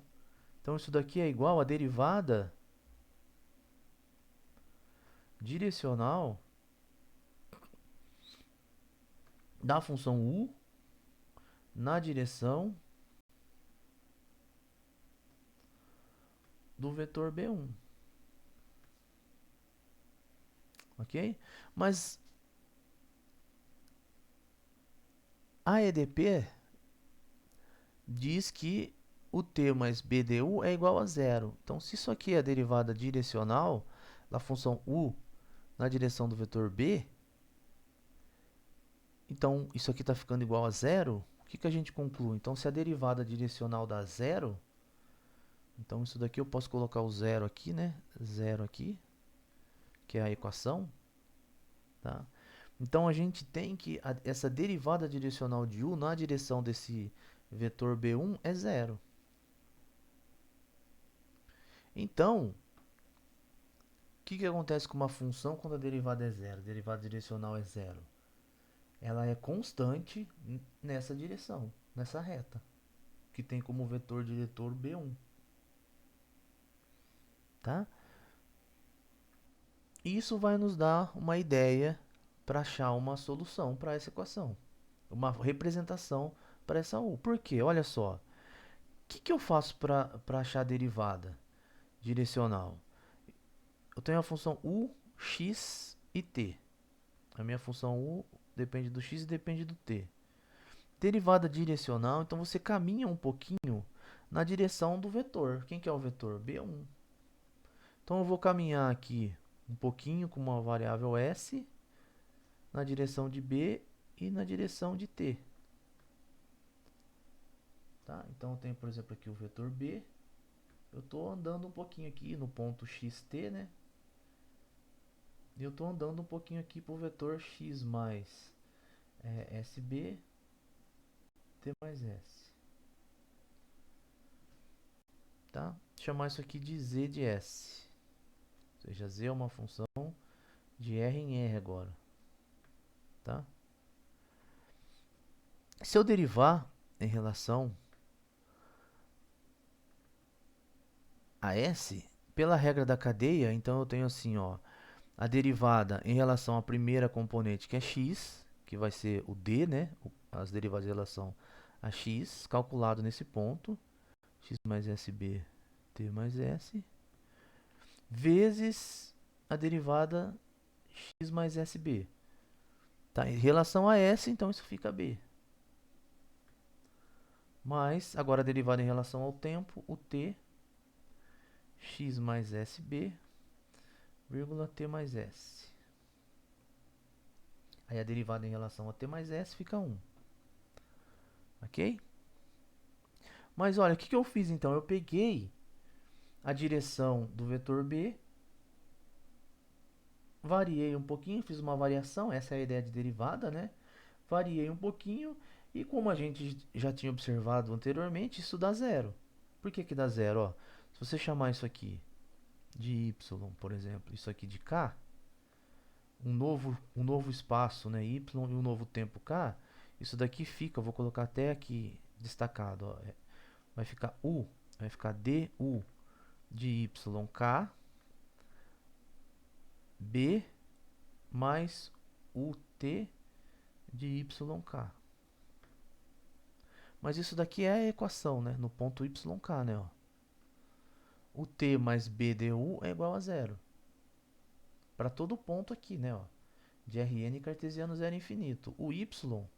Então isso daqui é igual a derivada direcional da função u na direção do vetor b1. Ok? Mas a EDP diz que o t mais b du é igual a zero. Então, se isso aqui é a derivada direcional da função u na direção do vetor b, então isso aqui está ficando igual a zero, o que a gente conclui? Então, se a derivada direcional dá zero, então isso daqui eu posso colocar o zero aqui, né? Zero aqui, que é a equação. Tá? Então, a gente tem que essa derivada direcional de u na direção desse vetor b1 é zero. Então, o que acontece com uma função quando a derivada é zero? A derivada direcional é zero. Ela é constante nessa direção, nessa reta, que tem como vetor diretor B1, tá? Isso vai nos dar uma ideia para achar uma solução para essa equação, uma representação para essa U. Por quê? Olha só, o que eu faço para achar a derivada direcional? Eu tenho a função U, x e t. A minha função U depende do x e depende do t. Derivada direcional, então você caminha um pouquinho na direção do vetor. Quem que é o vetor? B1. Então eu vou caminhar aqui um pouquinho com uma variável s na direção de B e na direção de t. Tá? Então eu tenho, por exemplo, aqui o vetor B. Eu estou andando um pouquinho aqui no ponto xt, né? E eu estou andando um pouquinho aqui para o vetor x mais sb, t mais s. Tá? Vou chamar isso aqui de z de s. Ou seja, z é uma função de R em R agora. Tá? Se eu derivar em relação a S, pela regra da cadeia, então eu tenho assim, ó, a derivada em relação à primeira componente, que é x, que vai ser o d, né? As derivadas em relação a x, calculado nesse ponto, x mais sb, t mais s, vezes a derivada x mais sb. Tá? Em relação a s, então isso fica b. Mas, agora a derivada em relação ao tempo, o t, x mais sb, vírgula t mais s. Aí a derivada em relação a t mais s fica 1. Ok? Mas olha, o que eu fiz então? Eu peguei a direção do vetor b, variei um pouquinho, fiz uma variação, essa é a ideia de derivada, né? Variei um pouquinho e como a gente já tinha observado anteriormente, isso dá zero. Por que dá zero? Ó, se você chamar isso aqui de y, por exemplo, isso aqui de k, um novo espaço, né, y e um novo tempo k, isso daqui fica, vou colocar até aqui destacado, ó, vai ficar u, vai ficar du de yk b mais ut de yk. Mas isso daqui é a equação, né, no ponto yk, né, ó. O t mais b du é igual a zero. Para todo ponto aqui, né, ó, de Rn cartesiano zero infinito. O y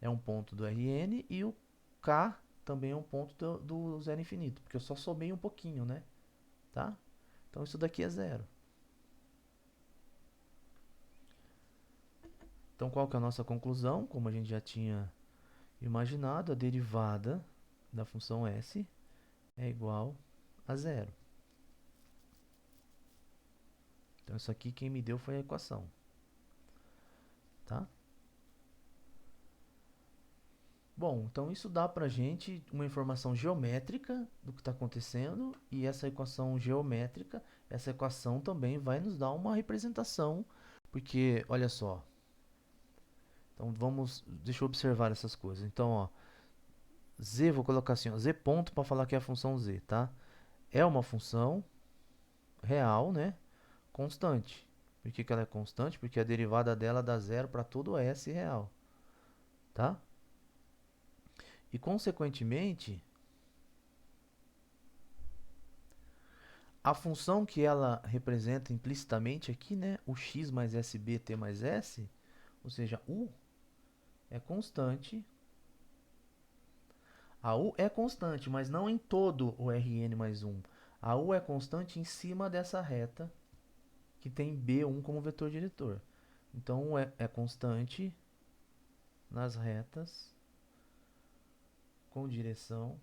é um ponto do Rn e o k também é um ponto do zero infinito, porque eu só somei um pouquinho, né? Tá? Então isso daqui é zero. Então qual que é a nossa conclusão? Como a gente já tinha imaginado, a derivada da função s é igual a zero. Então isso aqui quem me deu foi a equação. Tá? Bom, então isso dá pra gente uma informação geométrica do que está acontecendo e essa equação geométrica, essa equação também vai nos dar uma representação, porque, olha só, então deixa eu observar essas coisas. Então, ó, z, vou colocar assim, ó, z ponto para falar que é a função z, tá? É uma função real, né? Constante. Por que ela é constante? Porque a derivada dela dá zero para todo s real, tá? E, consequentemente, a função que ela representa implicitamente aqui, né, o x mais sb t mais s, ou seja, u é constante. A u é constante, mas não em todo o Rn mais 1. A u é constante em cima dessa reta que tem B1 como vetor diretor. Então, é constante nas retas com direção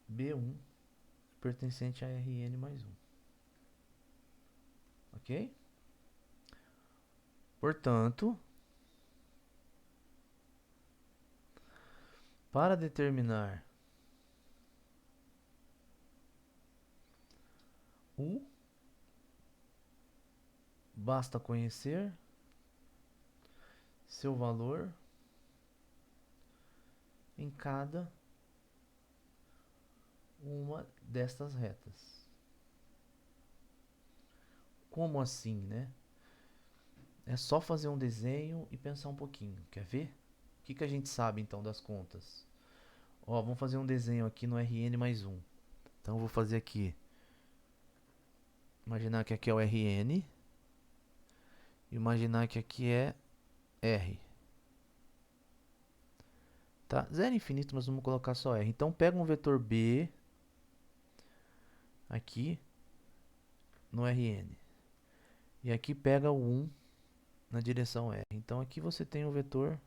B1 pertencente a Rn mais 1. Ok? Portanto, para determinar U, basta conhecer seu valor em cada uma destas retas. Como assim, né? É só fazer um desenho e pensar um pouquinho. Quer ver? O que a gente sabe então das contas? Ó, vamos fazer um desenho aqui no RN mais um. Então eu vou fazer aqui. Imaginar que aqui é o RN. Imaginar que aqui é R. Tá? Zero infinito, mas vamos colocar só R. Então pega um vetor B aqui no RN. E aqui pega o 1 na direção R. Então aqui você tem o vetor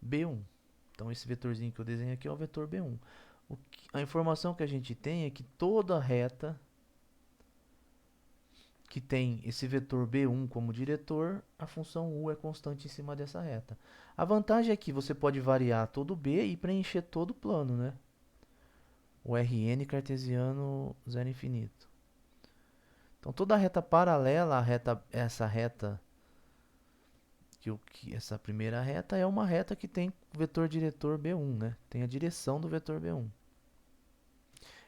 B1. Então esse vetorzinho que eu desenho aqui é o vetor B1. A informação que a gente tem é que toda reta que tem esse vetor B1 como diretor, a função U é constante em cima dessa reta. A vantagem é que você pode variar todo o B e preencher todo o plano, né? O RN cartesiano zero infinito. Então toda reta paralela essa reta, essa primeira reta é uma reta que tem vetor diretor B1, né? Tem a direção do vetor B1.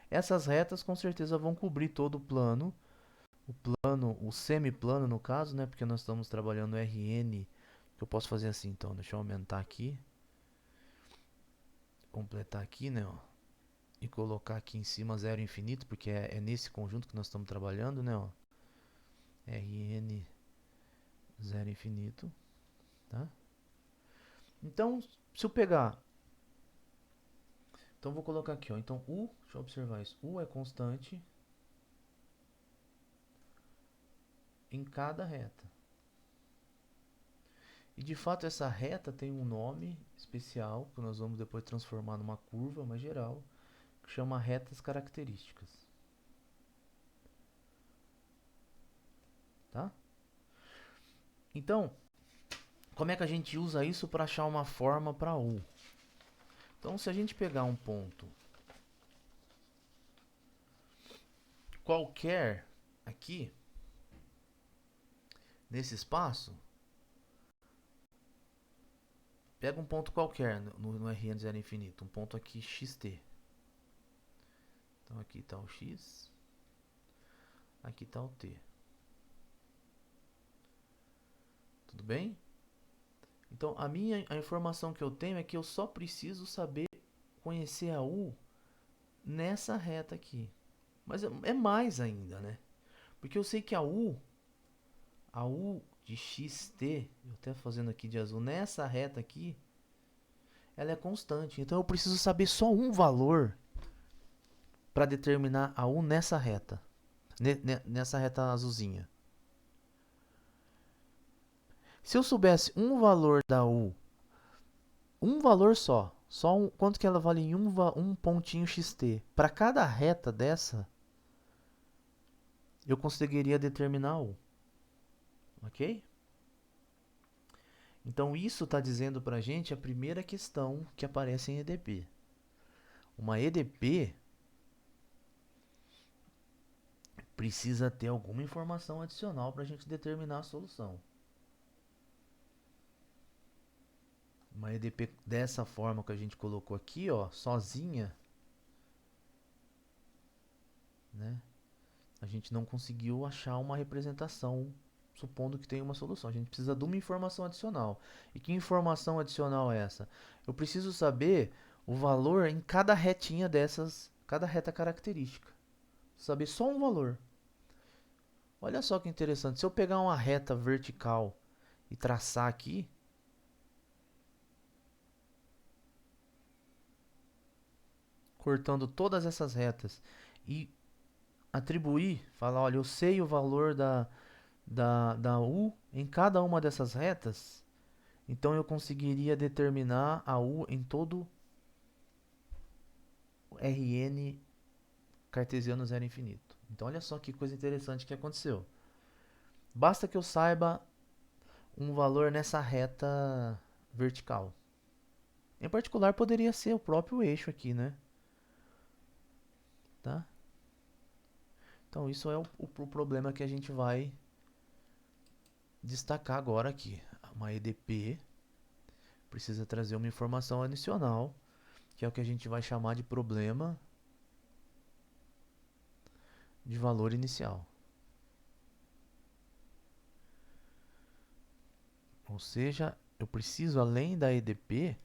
Essas retas com certeza vão cobrir todo o plano. O semiplano no caso, né? Porque nós estamos trabalhando RN. Que eu posso fazer assim, então. Deixa eu aumentar aqui. Completar aqui, né? Ó, e colocar aqui em cima zero infinito, porque é nesse conjunto que nós estamos trabalhando, né? Ó, RN zero infinito, tá? Então, se eu pegar... Então, vou colocar aqui, ó. Então, U, deixa eu observar isso. U é constante em cada reta. E de fato essa reta tem um nome especial, que nós vamos depois transformar numa curva mais geral, que chama retas características. Tá? Então, como é que a gente usa isso para achar uma forma para U? Então, se a gente pegar um ponto qualquer aqui, nesse espaço, pega um ponto qualquer no Rn zero infinito, um ponto aqui xt. Então aqui está o x, aqui está o t. Tudo bem? Então a informação que eu tenho é que eu só preciso saber conhecer a U nessa reta aqui. Mas é mais ainda, né? Porque eu sei que a U de xt, eu até fazendo aqui de azul, nessa reta aqui, ela é constante. Então eu preciso saber só um valor para determinar a U nessa reta. Nessa reta azulzinha. Se eu soubesse um valor da U, um valor só quanto que ela vale em um pontinho xt, para cada reta dessa, eu conseguiria determinar a U. Ok? Então isso está dizendo para a gente a primeira questão que aparece em EDP. Uma EDP precisa ter alguma informação adicional para a gente determinar a solução. Uma EDP dessa forma que a gente colocou aqui, ó, sozinha, né? A gente não conseguiu achar uma representação supondo que tem uma solução. A gente precisa de uma informação adicional. E que informação adicional é essa? Eu preciso saber o valor em cada retinha dessas, cada reta característica. Saber só um valor. Olha só que interessante. Se eu pegar uma reta vertical e traçar aqui, cortando todas essas retas e atribuir, falar, olha, eu sei o valor da U em cada uma dessas retas, então eu conseguiria determinar a U em todo o Rn cartesiano zero infinito. Então olha só que coisa interessante que aconteceu. Basta que eu saiba um valor nessa reta vertical. Em particular poderia ser o próprio eixo aqui, né? tá? Então isso é o problema que a gente vai destacar agora aqui. Uma EDP precisa trazer uma informação adicional, que é o que a gente vai chamar de problema de valor inicial. Ou seja, eu preciso, além da EDP,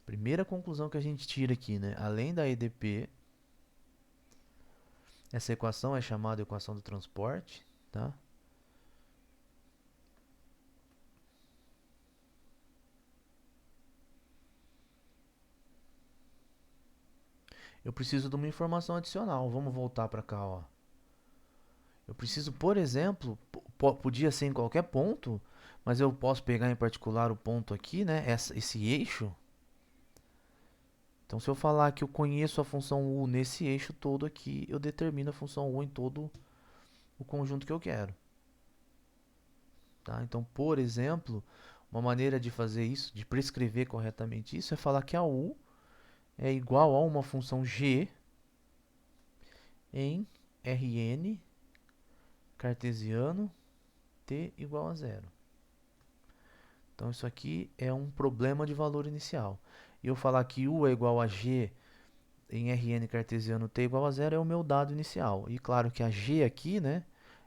primeira conclusão que a gente tira aqui, né? Além da EDP, essa equação é chamada equação do transporte, tá? Eu preciso de uma informação adicional. Vamos voltar para cá, ó. Eu preciso, por exemplo, podia ser em qualquer ponto, mas eu posso pegar em particular o ponto aqui, né? Esse eixo. Então, se eu falar que eu conheço a função u nesse eixo todo aqui, eu determino a função u em todo o conjunto que eu quero. Tá? Então, por exemplo, uma maneira de fazer isso, de prescrever corretamente isso, é falar que a u é igual a uma função g em Rn cartesiano t igual a zero. Então, isso aqui é um problema de valor inicial. E eu falar que u é igual a g em Rn cartesiano t igual a zero é o meu dado inicial. E claro que a g aqui, né,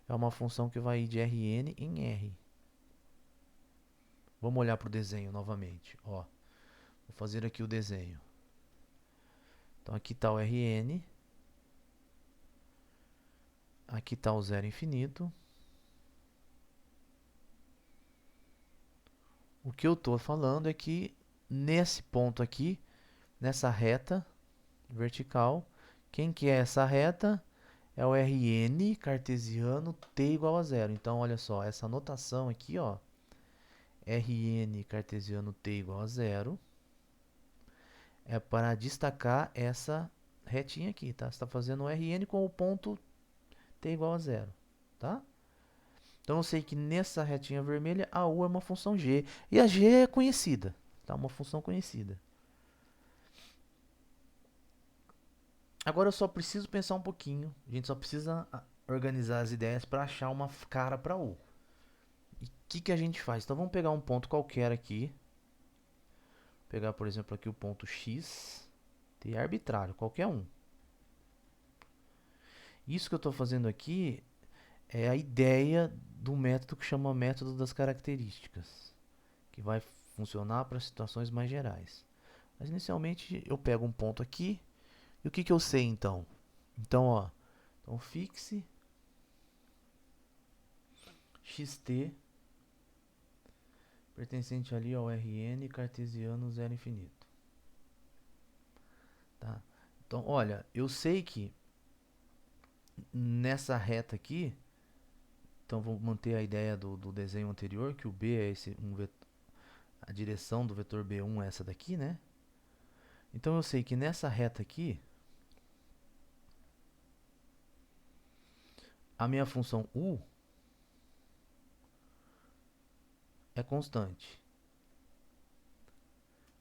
é uma função que vai ir de Rn em R. Vamos olhar para o desenho novamente. Ó, vou fazer aqui o desenho. Então aqui está o Rn. Aqui está o zero infinito. O que eu estou falando é que nesse ponto aqui, nessa reta vertical, quem que é essa reta? É o Rn cartesiano t igual a zero. Então, olha só, essa notação aqui, ó, Rn cartesiano t igual a zero, é para destacar essa retinha aqui, tá? Você está fazendo um Rn com o ponto t igual a zero, tá? Então, eu sei que nessa retinha vermelha, a u é uma função g. E a g é conhecida, tá? Uma função conhecida. Agora eu só preciso pensar um pouquinho. A gente só precisa organizar as ideias para achar uma cara para u. E o que a gente faz? Então, vamos pegar um ponto qualquer aqui. Pegar, por exemplo, aqui o ponto x. T arbitrário, qualquer um. Isso que eu estou fazendo aqui é a ideia do método que chama método das características, que vai funcionar para situações mais gerais. Mas inicialmente eu pego um ponto aqui, e o que eu sei então? Então, ó, então fixe xt pertencente ali ao Rn cartesiano zero infinito. Tá? Então, olha, eu sei que nessa reta aqui, então vou manter a ideia do desenho anterior, que o B é a direção do vetor B1 é essa daqui, né? Então eu sei que nessa reta aqui, a minha função u é constante.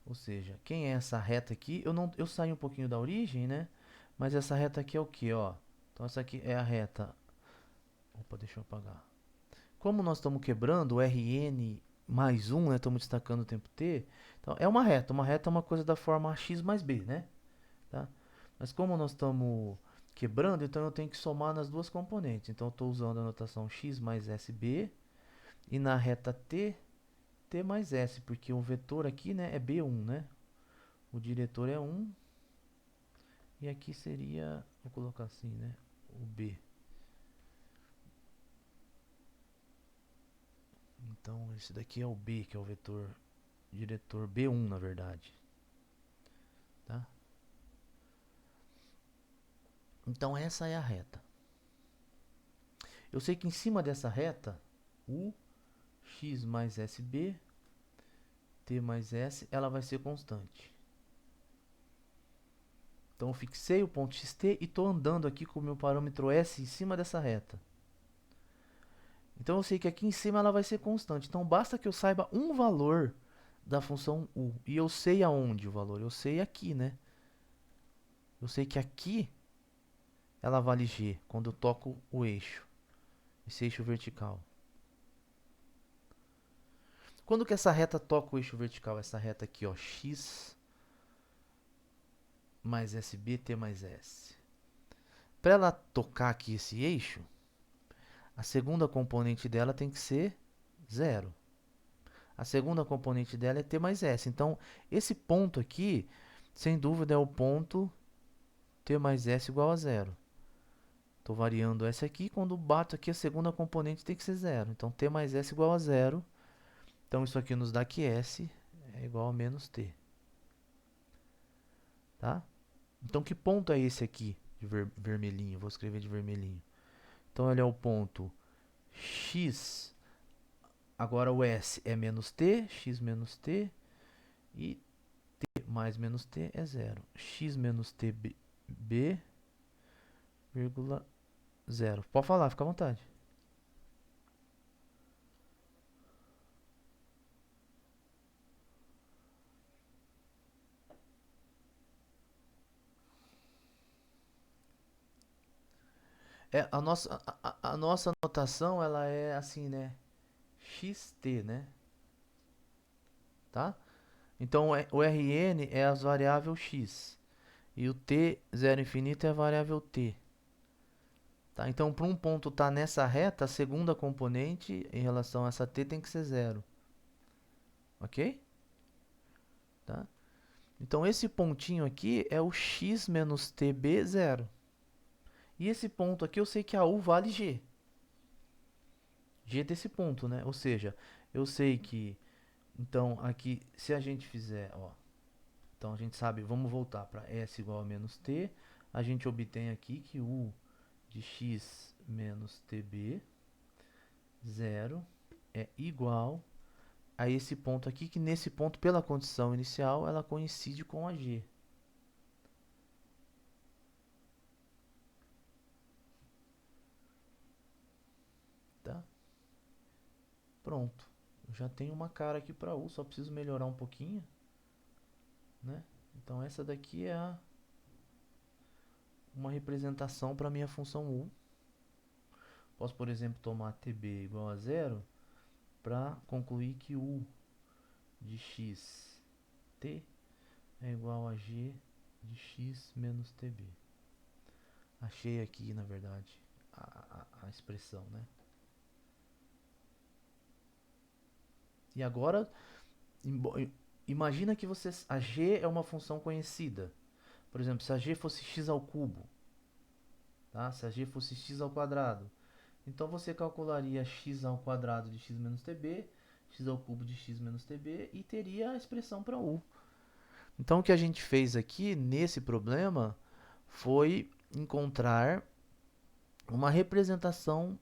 Ou seja, quem é essa reta aqui? Eu saí um pouquinho da origem, né? Mas essa reta aqui é o que, ó? Então essa aqui é a reta. Opa, deixa eu apagar. Como nós estamos quebrando o Rn mais 1, né? Estamos destacando o tempo t. Então é uma reta. Uma reta é uma coisa da forma x mais b, né? Tá? Mas como nós estamos quebrando, então eu tenho que somar nas duas componentes. Então eu estou usando a notação x mais sb. E na reta t, t mais s, porque o vetor aqui, né, é b1, né? O diretor é 1. E aqui seria, vou colocar assim, né, o b. Então esse daqui é o b, que é o vetor diretor b1, na verdade. Tá? Então essa é a reta. Eu sei que em cima dessa reta, o x mais sb, t mais s, ela vai ser constante. Então eu fixei o ponto xt e estou andando aqui com o meu parâmetro s em cima dessa reta. Então eu sei que aqui em cima ela vai ser constante. Então basta que eu saiba um valor da função u. E eu sei aonde o valor? Eu sei aqui, né? Eu sei que aqui ela vale G quando eu toco o eixo, esse eixo vertical. Quando que essa reta toca o eixo vertical? Essa reta aqui, ó, x mais SB, T mais S. Para ela tocar aqui esse eixo, a segunda componente dela tem que ser zero. A segunda componente dela é T mais S. Então, esse ponto aqui, sem dúvida, é o ponto T mais S igual a zero. Estou variando S aqui. Quando bato aqui, a segunda componente tem que ser zero. Então, T mais S igual a zero. Então, isso aqui nos dá que S é igual a menos T. Tá? Então, que ponto é esse aqui de vermelhinho? Vou escrever de vermelhinho. Então, ele é o ponto X. Agora, o S é menos T. X menos T. E T mais menos T é zero. X menos T B, vírgula, zero. Pode falar, fica à vontade. É, a nossa notação, ela é assim, né? xt, né? Tá? Então, o Rn é as variáveis x. E o t, zero infinito, é a variável t. Tá? Então, para um ponto estar nessa reta, a segunda componente em relação a essa t tem que ser zero. Ok? Tá? Então, esse pontinho aqui é o x menos tb zero. E esse ponto aqui eu sei que a u vale g. G desse ponto, né? Ou seja, eu sei que, então, aqui, se a gente fizer, ó, então a gente sabe, vamos voltar para S igual a menos T, a gente obtém aqui que U de X menos TB, zero, é igual a esse ponto aqui, que nesse ponto, pela condição inicial, ela coincide com a G. Tá? Pronto. Eu já tenho uma cara aqui para U, só preciso melhorar um pouquinho, né? Então essa daqui é uma representação para a minha função U. Posso, por exemplo, tomar TB igual a zero para concluir que U de x t é igual a g de x menos tb. Achei aqui, na verdade, a expressão, né? E agora, imagina que a g é uma função conhecida. Por exemplo, se a g fosse x ao cubo, tá? Se a g fosse x ao quadrado, então você calcularia x ao quadrado de x menos tb, x ao cubo de x menos tb e teria a expressão para u. Então o que a gente fez aqui nesse problema foi encontrar uma representação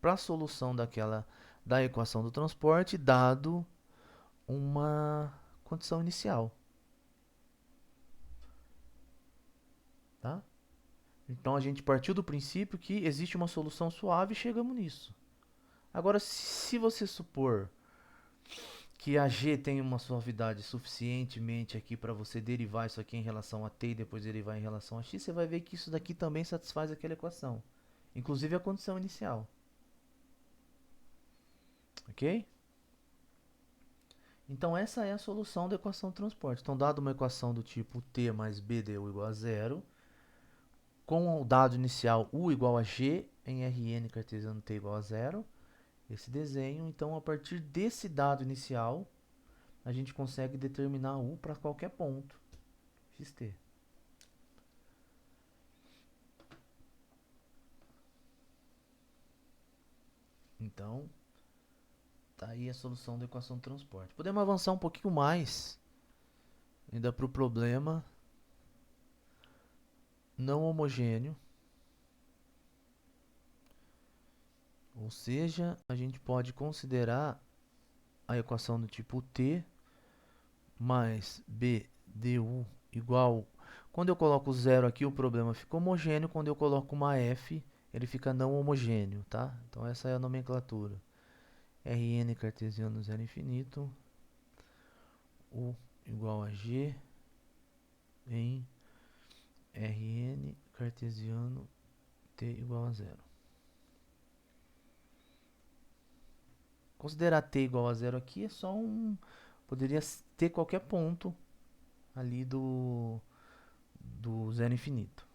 para a solução da equação do transporte dado uma condição inicial, tá? Então a gente partiu do princípio que existe uma solução suave e chegamos nisso. Agora, se você supor que a G tem uma suavidade suficientemente aqui para você derivar isso aqui em relação a T e depois derivar em relação a X, você vai ver que isso daqui também satisfaz aquela equação, inclusive a condição inicial. Ok? Então essa é a solução da equação de transporte. Então, dado uma equação do tipo T mais B deu igual a zero, com o dado inicial U igual a G em Rn cartesiano T igual a zero, esse desenho, então a partir desse dado inicial, a gente consegue determinar U para qualquer ponto xt. Então, tá aí a solução da equação de transporte. Podemos avançar um pouquinho mais ainda para o problema não homogêneo. Ou seja, a gente pode considerar a equação do tipo T mais B du igual... Quando eu coloco zero aqui, o problema fica homogêneo. Quando eu coloco uma F, ele fica não homogêneo, tá? Então essa é a nomenclatura. Rn cartesiano zero infinito, U igual a G em Rn cartesiano t igual a zero. Considerar t igual a zero aqui é só um... Poderia ter qualquer ponto ali do zero infinito.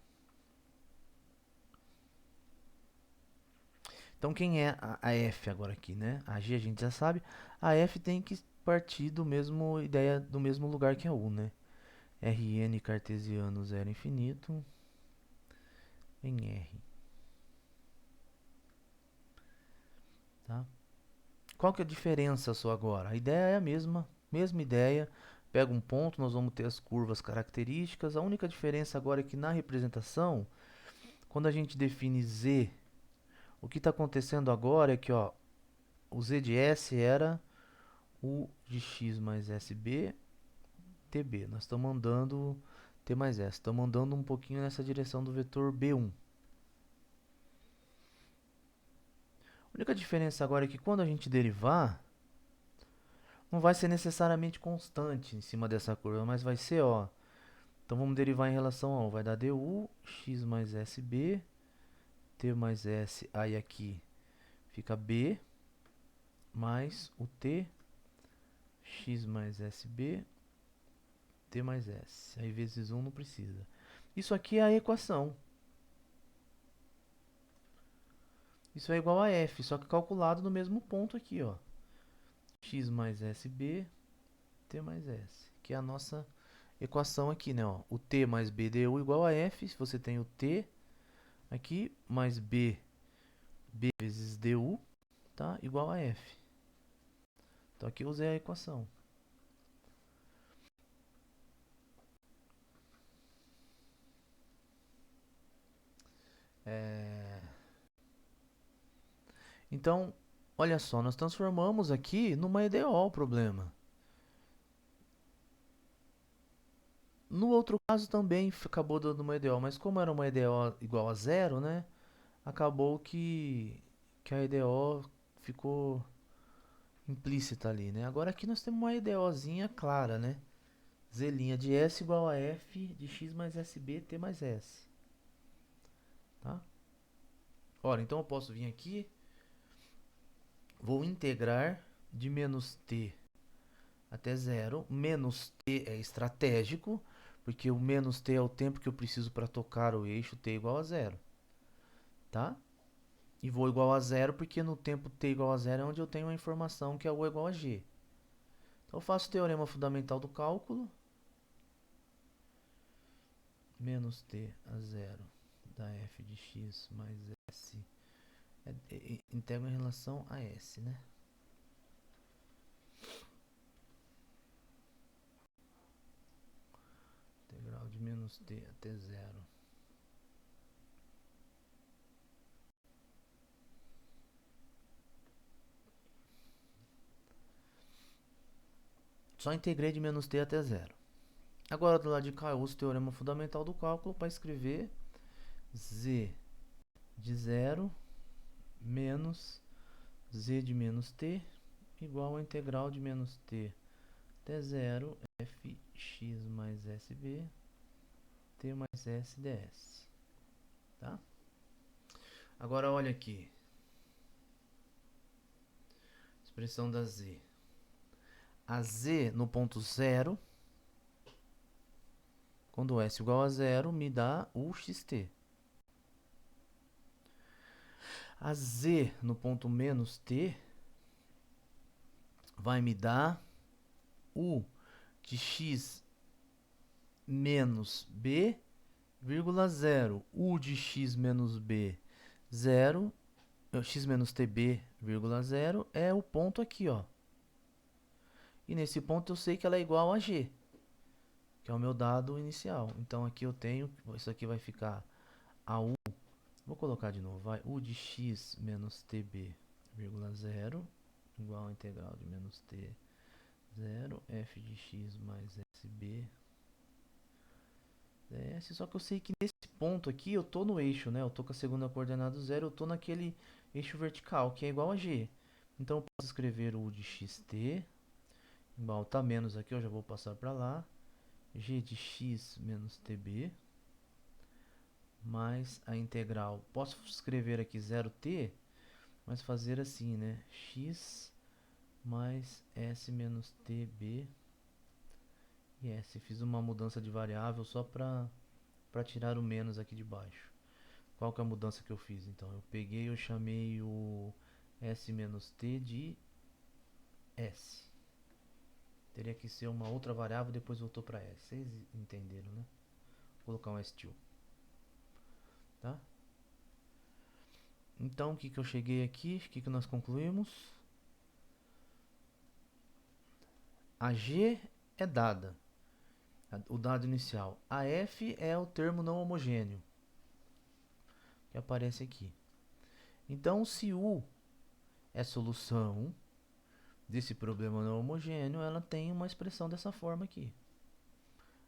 Então quem é a f agora aqui, né? A g a gente já sabe. A f tem que partir do mesmo ideia, do mesmo lugar que a u, né? Rn cartesiano zero infinito em R. Tá? Qual que é a diferença só agora? A ideia é a mesma ideia. Pega um ponto, nós vamos ter as curvas características. A única diferença agora é que na representação, quando a gente define z, o que está acontecendo agora é que ó, o z de S era u de x mais sb, tb. Nós estamos andando t mais s. Estamos andando um pouquinho nessa direção do vetor b1. A única diferença agora é que quando a gente derivar, não vai ser necessariamente constante em cima dessa curva, mas vai ser, ó. Então vamos derivar em relação a 1. Vai dar du x mais sb, t mais s, aí aqui fica b, mais o t, x mais sb, t mais s. Aí vezes 1 não precisa. Isso aqui é a equação. Isso é igual a f, só que calculado no mesmo ponto aqui, ó. X mais sb, t mais s, que é a nossa equação aqui, né? Ó. O t mais b du igual a f, se você tem o t aqui, mais b vezes du, tá? Igual a f. Então aqui eu usei a equação. Então, olha só, nós transformamos aqui numa EDO o problema. No outro caso também acabou dando uma EDO, mas como era uma EDO igual a zero, né? Acabou que a EDO ficou implícita ali, né? Agora aqui nós temos uma EDOzinha clara, né? Z' de S igual a F de x mais SB, T mais S. Tá? Ora, então eu posso vir aqui, vou integrar de menos T até zero. Menos T é estratégico, porque o menos T é o tempo que eu preciso para tocar o eixo T igual a zero. Tá? E vou igual a zero porque no tempo T igual a zero é onde eu tenho a informação que é U igual a G. Então eu faço o teorema fundamental do cálculo. Menos T a zero da f de x mais s. Integro em relação a s, né? Integral de menos t até zero. Só integrei de menos t até zero. Agora do lado de cá eu uso o teorema fundamental do cálculo para escrever z de zero menos z de menos t igual a integral de menos t até zero fx mais sb t mais s ds. Tá? Agora olha aqui. Expressão da z. A z no ponto zero, quando s igual a zero, me dá o xt. A z no ponto menos t vai me dar u de x menos b, vírgula zero. U de x menos b, zero. X menos tb, vírgula zero, é o ponto aqui, ó. E nesse ponto eu sei que ela é igual a g, que é o meu dado inicial. Então aqui eu tenho, isso aqui vai ficar a u. Vou colocar de novo, vai, u de x menos tb, vírgula zero, igual a integral de menos t, zero, f de x mais sb, ds. Só que eu sei que nesse ponto aqui eu tô no eixo, né? Eu tô com a segunda coordenada zero, eu tô naquele eixo vertical, que é igual a g. Então eu posso escrever u de xt, igual, tá menos aqui, eu já vou passar para lá, g de x menos tb, mais a integral. Posso escrever aqui 0t, mas fazer assim, né? X mais S menos TB e S. Fiz uma mudança de variável só para tirar o menos aqui de baixo. Qual que é a mudança que eu fiz? Então, eu peguei e eu chamei o S menos T de S. Teria que ser uma outra variável, depois voltou para S. Vocês entenderam, né? Vou colocar um S2. Tá? Então, o que eu cheguei aqui? O que nós concluímos? A G é dada, o dado inicial. A F é o termo não homogêneo, que aparece aqui. Então, se U é solução desse problema não homogêneo, ela tem uma expressão dessa forma aqui.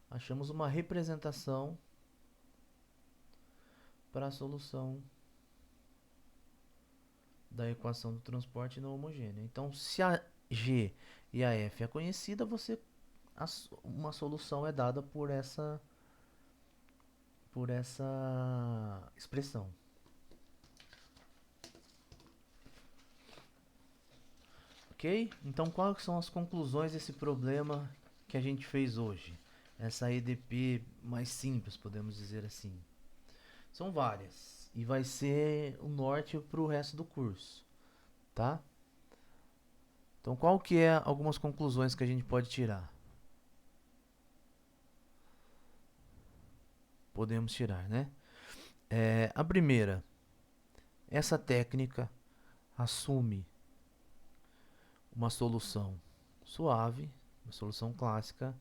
Achamos uma representação para a solução da equação do transporte não homogêneo. Então, se a G e a F é conhecida, uma solução é dada por essa expressão. Ok? Então, quais são as conclusões desse problema que a gente fez hoje? Essa EDP mais simples, podemos dizer assim. São várias. E vai ser o norte para o resto do curso. Tá? Então, qual que é algumas conclusões que a gente pode tirar? Podemos tirar, né? A primeira, essa técnica assume uma solução suave, uma solução clássica,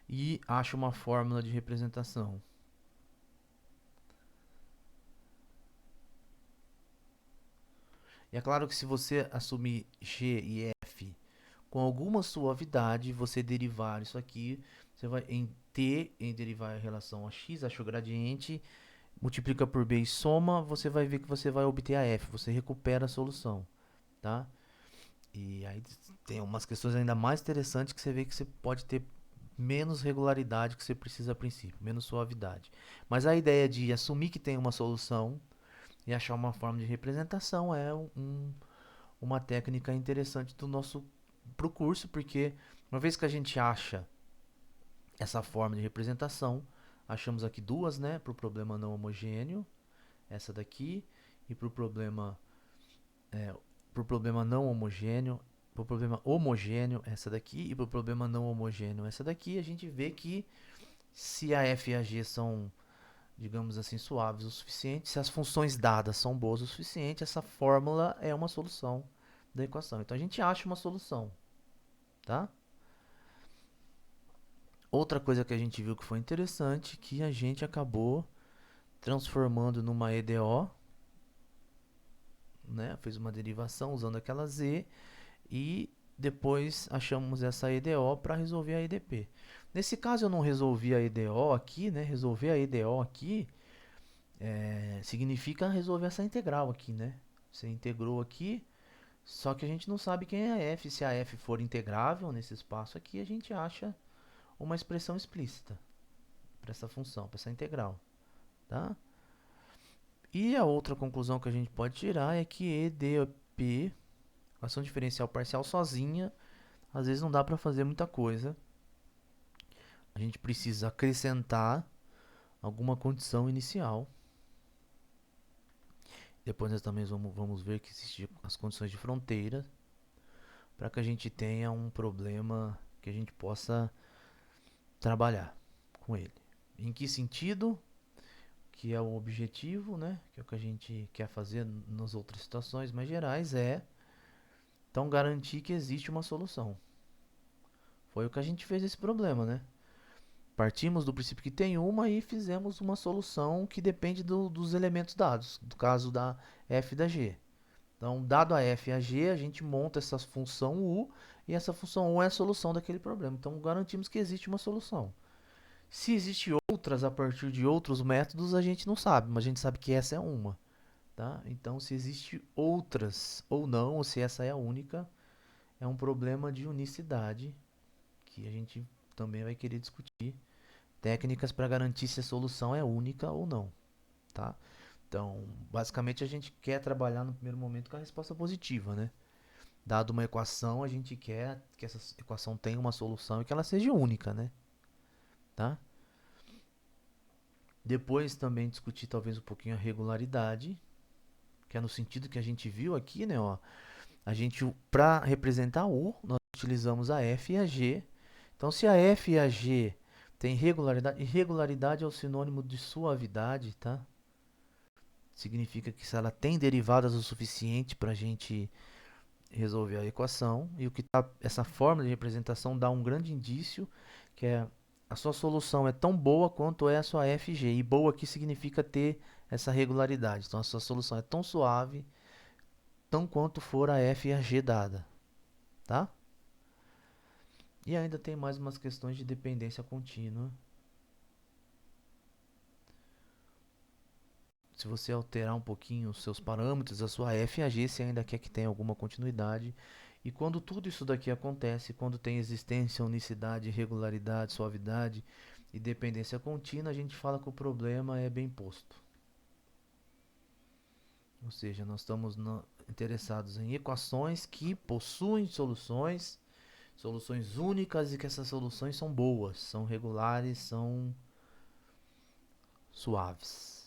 e acha uma fórmula de representação. E é claro que se você assumir G e F com alguma suavidade, você derivar isso aqui, você vai em T, em derivar em relação a X, acha o gradiente, multiplica por B e soma, você vai ver que você vai obter a F, você recupera a solução, tá? E aí tem umas questões ainda mais interessantes que você vê que você pode ter menos regularidade que você precisa a princípio, menos suavidade. Mas a ideia de assumir que tem uma solução e achar uma forma de representação é uma técnica interessante pro curso, porque uma vez que a gente acha essa forma de representação, achamos aqui duas, né, para o problema não homogêneo, essa daqui, e para o problema não homogêneo, para o problema homogêneo, essa daqui, e para o problema não homogêneo, essa daqui, a gente vê que se a F e a G são, digamos assim, suaves o suficiente, se as funções dadas são boas o suficiente, essa fórmula é uma solução da equação. Então a gente acha uma solução, tá? Outra coisa que a gente viu que foi interessante, que a gente acabou transformando numa EDO, né? Fez uma derivação usando aquela Z e depois achamos essa EDO para resolver a EDP. Nesse caso eu não resolvi a EDO aqui, né? Resolver a EDO aqui significa resolver essa integral aqui, né? Você integrou aqui, só que a gente não sabe quem é a F. Se a F for integrável nesse espaço aqui, a gente acha uma expressão explícita para essa função, para essa integral, tá? E a outra conclusão que a gente pode tirar é que EDP, equação diferencial parcial sozinha, às vezes não dá para fazer muita coisa. A gente precisa acrescentar alguma condição inicial. Depois nós também vamos ver que existem as condições de fronteira para que a gente tenha um problema que a gente possa trabalhar com ele. Em que sentido? Que é o objetivo, né? Que é o que a gente quer fazer nas outras situações mais gerais, então garantir que existe uma solução. Foi o que a gente fez esse problema, né? Partimos do princípio que tem uma e fizemos uma solução que depende dos elementos dados, do caso da f e da g. Então, dado a f e a g, a gente monta essa função u e essa função u é a solução daquele problema. Então, garantimos que existe uma solução. Se existem outras a partir de outros métodos, a gente não sabe, mas a gente sabe que essa é uma. Tá? Então, se existem outras ou não, ou se essa é a única, é um problema de unicidade que a gente também vai querer discutir técnicas para garantir se a solução é única ou não. tá? Então, basicamente a gente quer trabalhar no primeiro momento com a resposta positiva, né? Dado uma equação, a gente quer que essa equação tenha uma solução e que ela seja única, né? Tá? Depois também discutir talvez um pouquinho a regularidade, que é no sentido que a gente viu aqui, né? Ó, a gente, para representar o, nós utilizamos a F e a G. Então, se a F e a G têm regularidade, e regularidade é o sinônimo de suavidade, tá? Significa que se ela tem derivadas o suficiente para a gente resolver a equação, e o que tá, essa forma de representação dá um grande indício que é a sua solução é tão boa quanto é a sua FG, e boa aqui significa ter essa regularidade. Então a sua solução é tão suave tão quanto for a F e a G dada, tá? E ainda tem mais umas questões de dependência contínua. Se você alterar um pouquinho os seus parâmetros, a sua F e a G, você ainda quer que tenha alguma continuidade. E quando tudo isso daqui acontece, quando tem existência, unicidade, regularidade, suavidade e dependência contínua, a gente fala que o problema é bem posto. Ou seja, nós estamos interessados em equações que possuem soluções, soluções únicas e que essas soluções são boas, são regulares, são suaves.